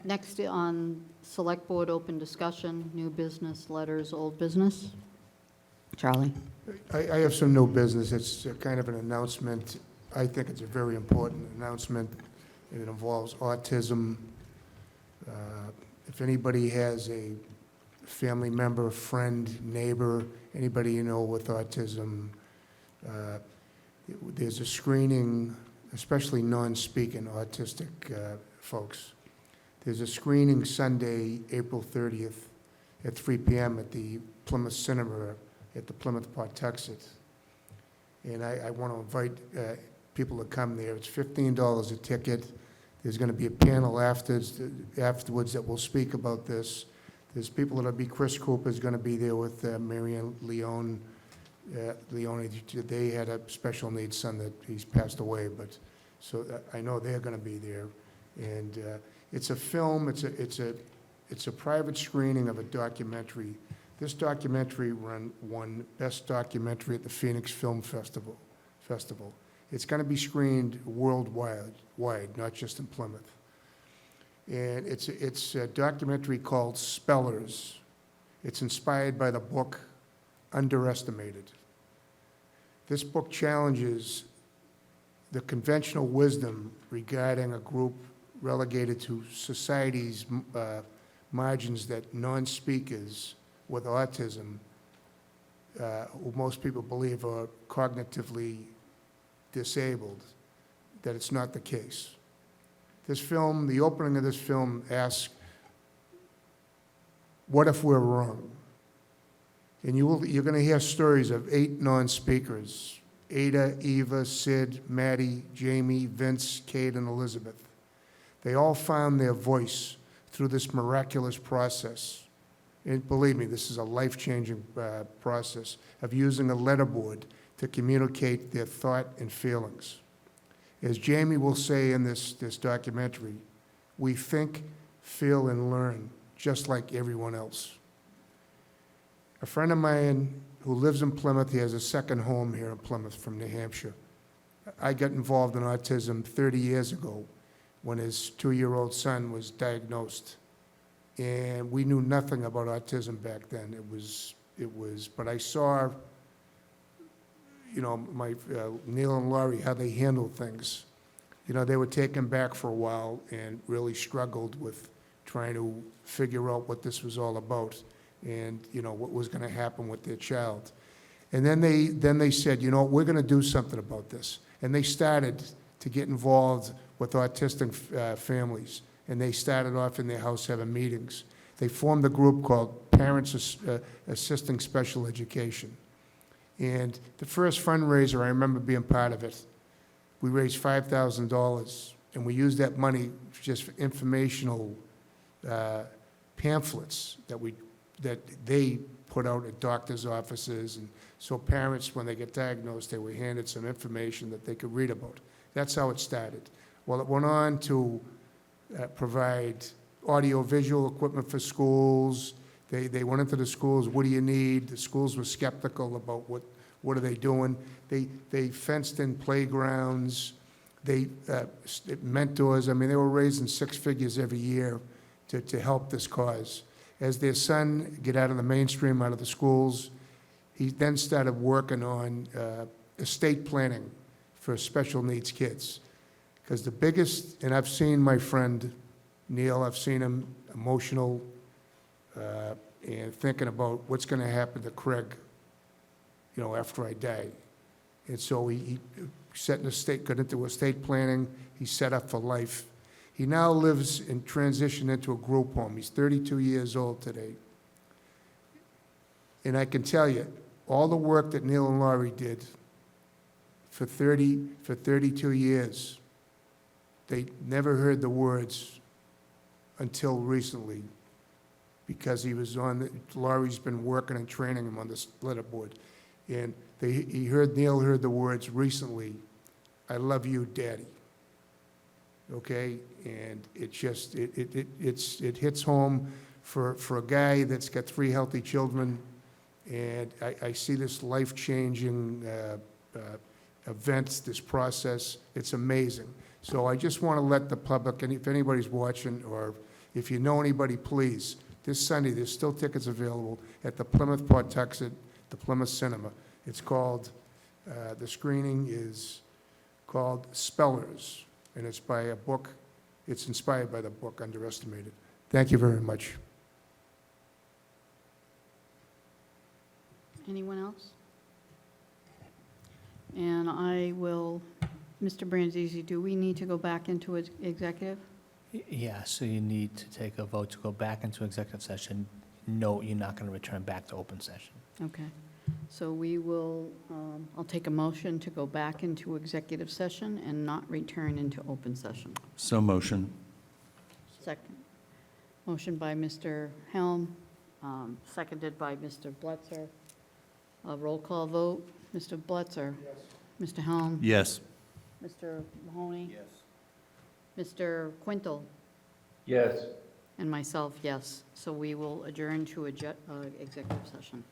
Next on Select Board open discussion, new business, letters, old business. Charlie? I have some new business. It's kind of an announcement. I think it's a very important announcement. It involves autism. If anybody has a family member, friend, neighbor, anybody you know with autism, there's a screening, especially non-speaking autistic folks. There's a screening Sunday, April 30th at 3 p.m. at the Plymouth Cinema at the Plymouth Pawtuxet. And I want to invite people to come there. It's $15 a ticket. There's going to be a panel afterwards that will speak about this. There's people that'll be, Chris Cooper's going to be there with Marianne Leone. They had a special needs son that he's passed away, but so I know they're going to be there. And it's a film. It's a private screening of a documentary. This documentary won Best Documentary at the Phoenix Film Festival. It's going to be screened worldwide, not just in Plymouth. And it's a documentary called Spellers. It's inspired by the book Underestimated. This book challenges the conventional wisdom regarding a group relegated to society's margins, that non-speakers with autism, who most people believe are cognitively disabled, that it's not the case. This film, the opening of this film asks, what if we're wrong? And you're going to hear stories of 8 non-speakers: Ada, Eva, Sid, Maddie, Jamie, Vince, Kate, and Elizabeth. They all found their voice through this miraculous process. And believe me, this is a life-changing process of using a letterboard to communicate their thought and feelings. As Jamie will say in this documentary, we think, feel, and learn just like everyone else. A friend of mine who lives in Plymouth, he has a second home here in Plymouth from New Hampshire. I got involved in autism 30 years ago when his 2-year-old son was diagnosed. And we knew nothing about autism back then. But I saw, my Neil and Laurie, how they handled things. They were taken back for a while and really struggled with trying to figure out what this was all about and, what was going to happen with their child. And then they said, we're going to do something about this. And they started to get involved with autistic families. And they started off in their house having meetings. They formed a group called Parents Assisting Special Education. And the first fundraiser, I remember being part of it, we raised $5,000, and we used that money just for informational pamphlets that they put out at doctors' offices. And so parents, when they get diagnosed, they were handed some information that they could read about. That's how it started. Well, it went on to provide audio-visual equipment for schools. They went into the schools, what do you need? The schools were skeptical about what are they doing. They fenced in playgrounds. They mentors. I mean, they were raising 6 figures every year to help this cause. As their son get out of the mainstream, out of the schools, he then started working on estate planning for special needs kids. Because the biggest, and I've seen my friend Neil, I've seen him emotional and thinking about what's going to happen to Craig, after I die. And so he got into estate planning. He's set up for life. He now lives and transitioned into a group home. He's 32 years old today. And I can tell you, all the work that Neil and Laurie did for 32 years, they never heard the words until recently, because he was Laurie's been working and training him on this letterboard. And Neil heard the words recently, "I love you, Daddy." Okay? And it just, it hits home for a guy that's got 3 healthy children. And I see this life-changing events, this process. It's amazing. So I just want to let the public, and if anybody's watching, or if you know anybody, please, this Sunday, there's still tickets available at the Plymouth Pawtuxet, the Plymouth Cinema. It's called, the screening is called Spellers, and it's by a book, it's inspired by the book Underestimated. Thank you very much. Anyone else? And I will, Mr. Branzisi, do we need to go back into executive? Yeah, so you need to take a vote to go back into executive session. No, you're not going to return back to open session. Okay, so we will, I'll take a motion to go back into executive session and not return into open session. So motion. Second. Motion by Mr. Helm, seconded by Mr. Blitzer. A roll call vote. Mr. Blitzer? Yes. Mr. Helm? Yes. Mr. Mahoney? Yes. Mr. Quintel? Yes. And myself, yes. So we will adjourn to executive session.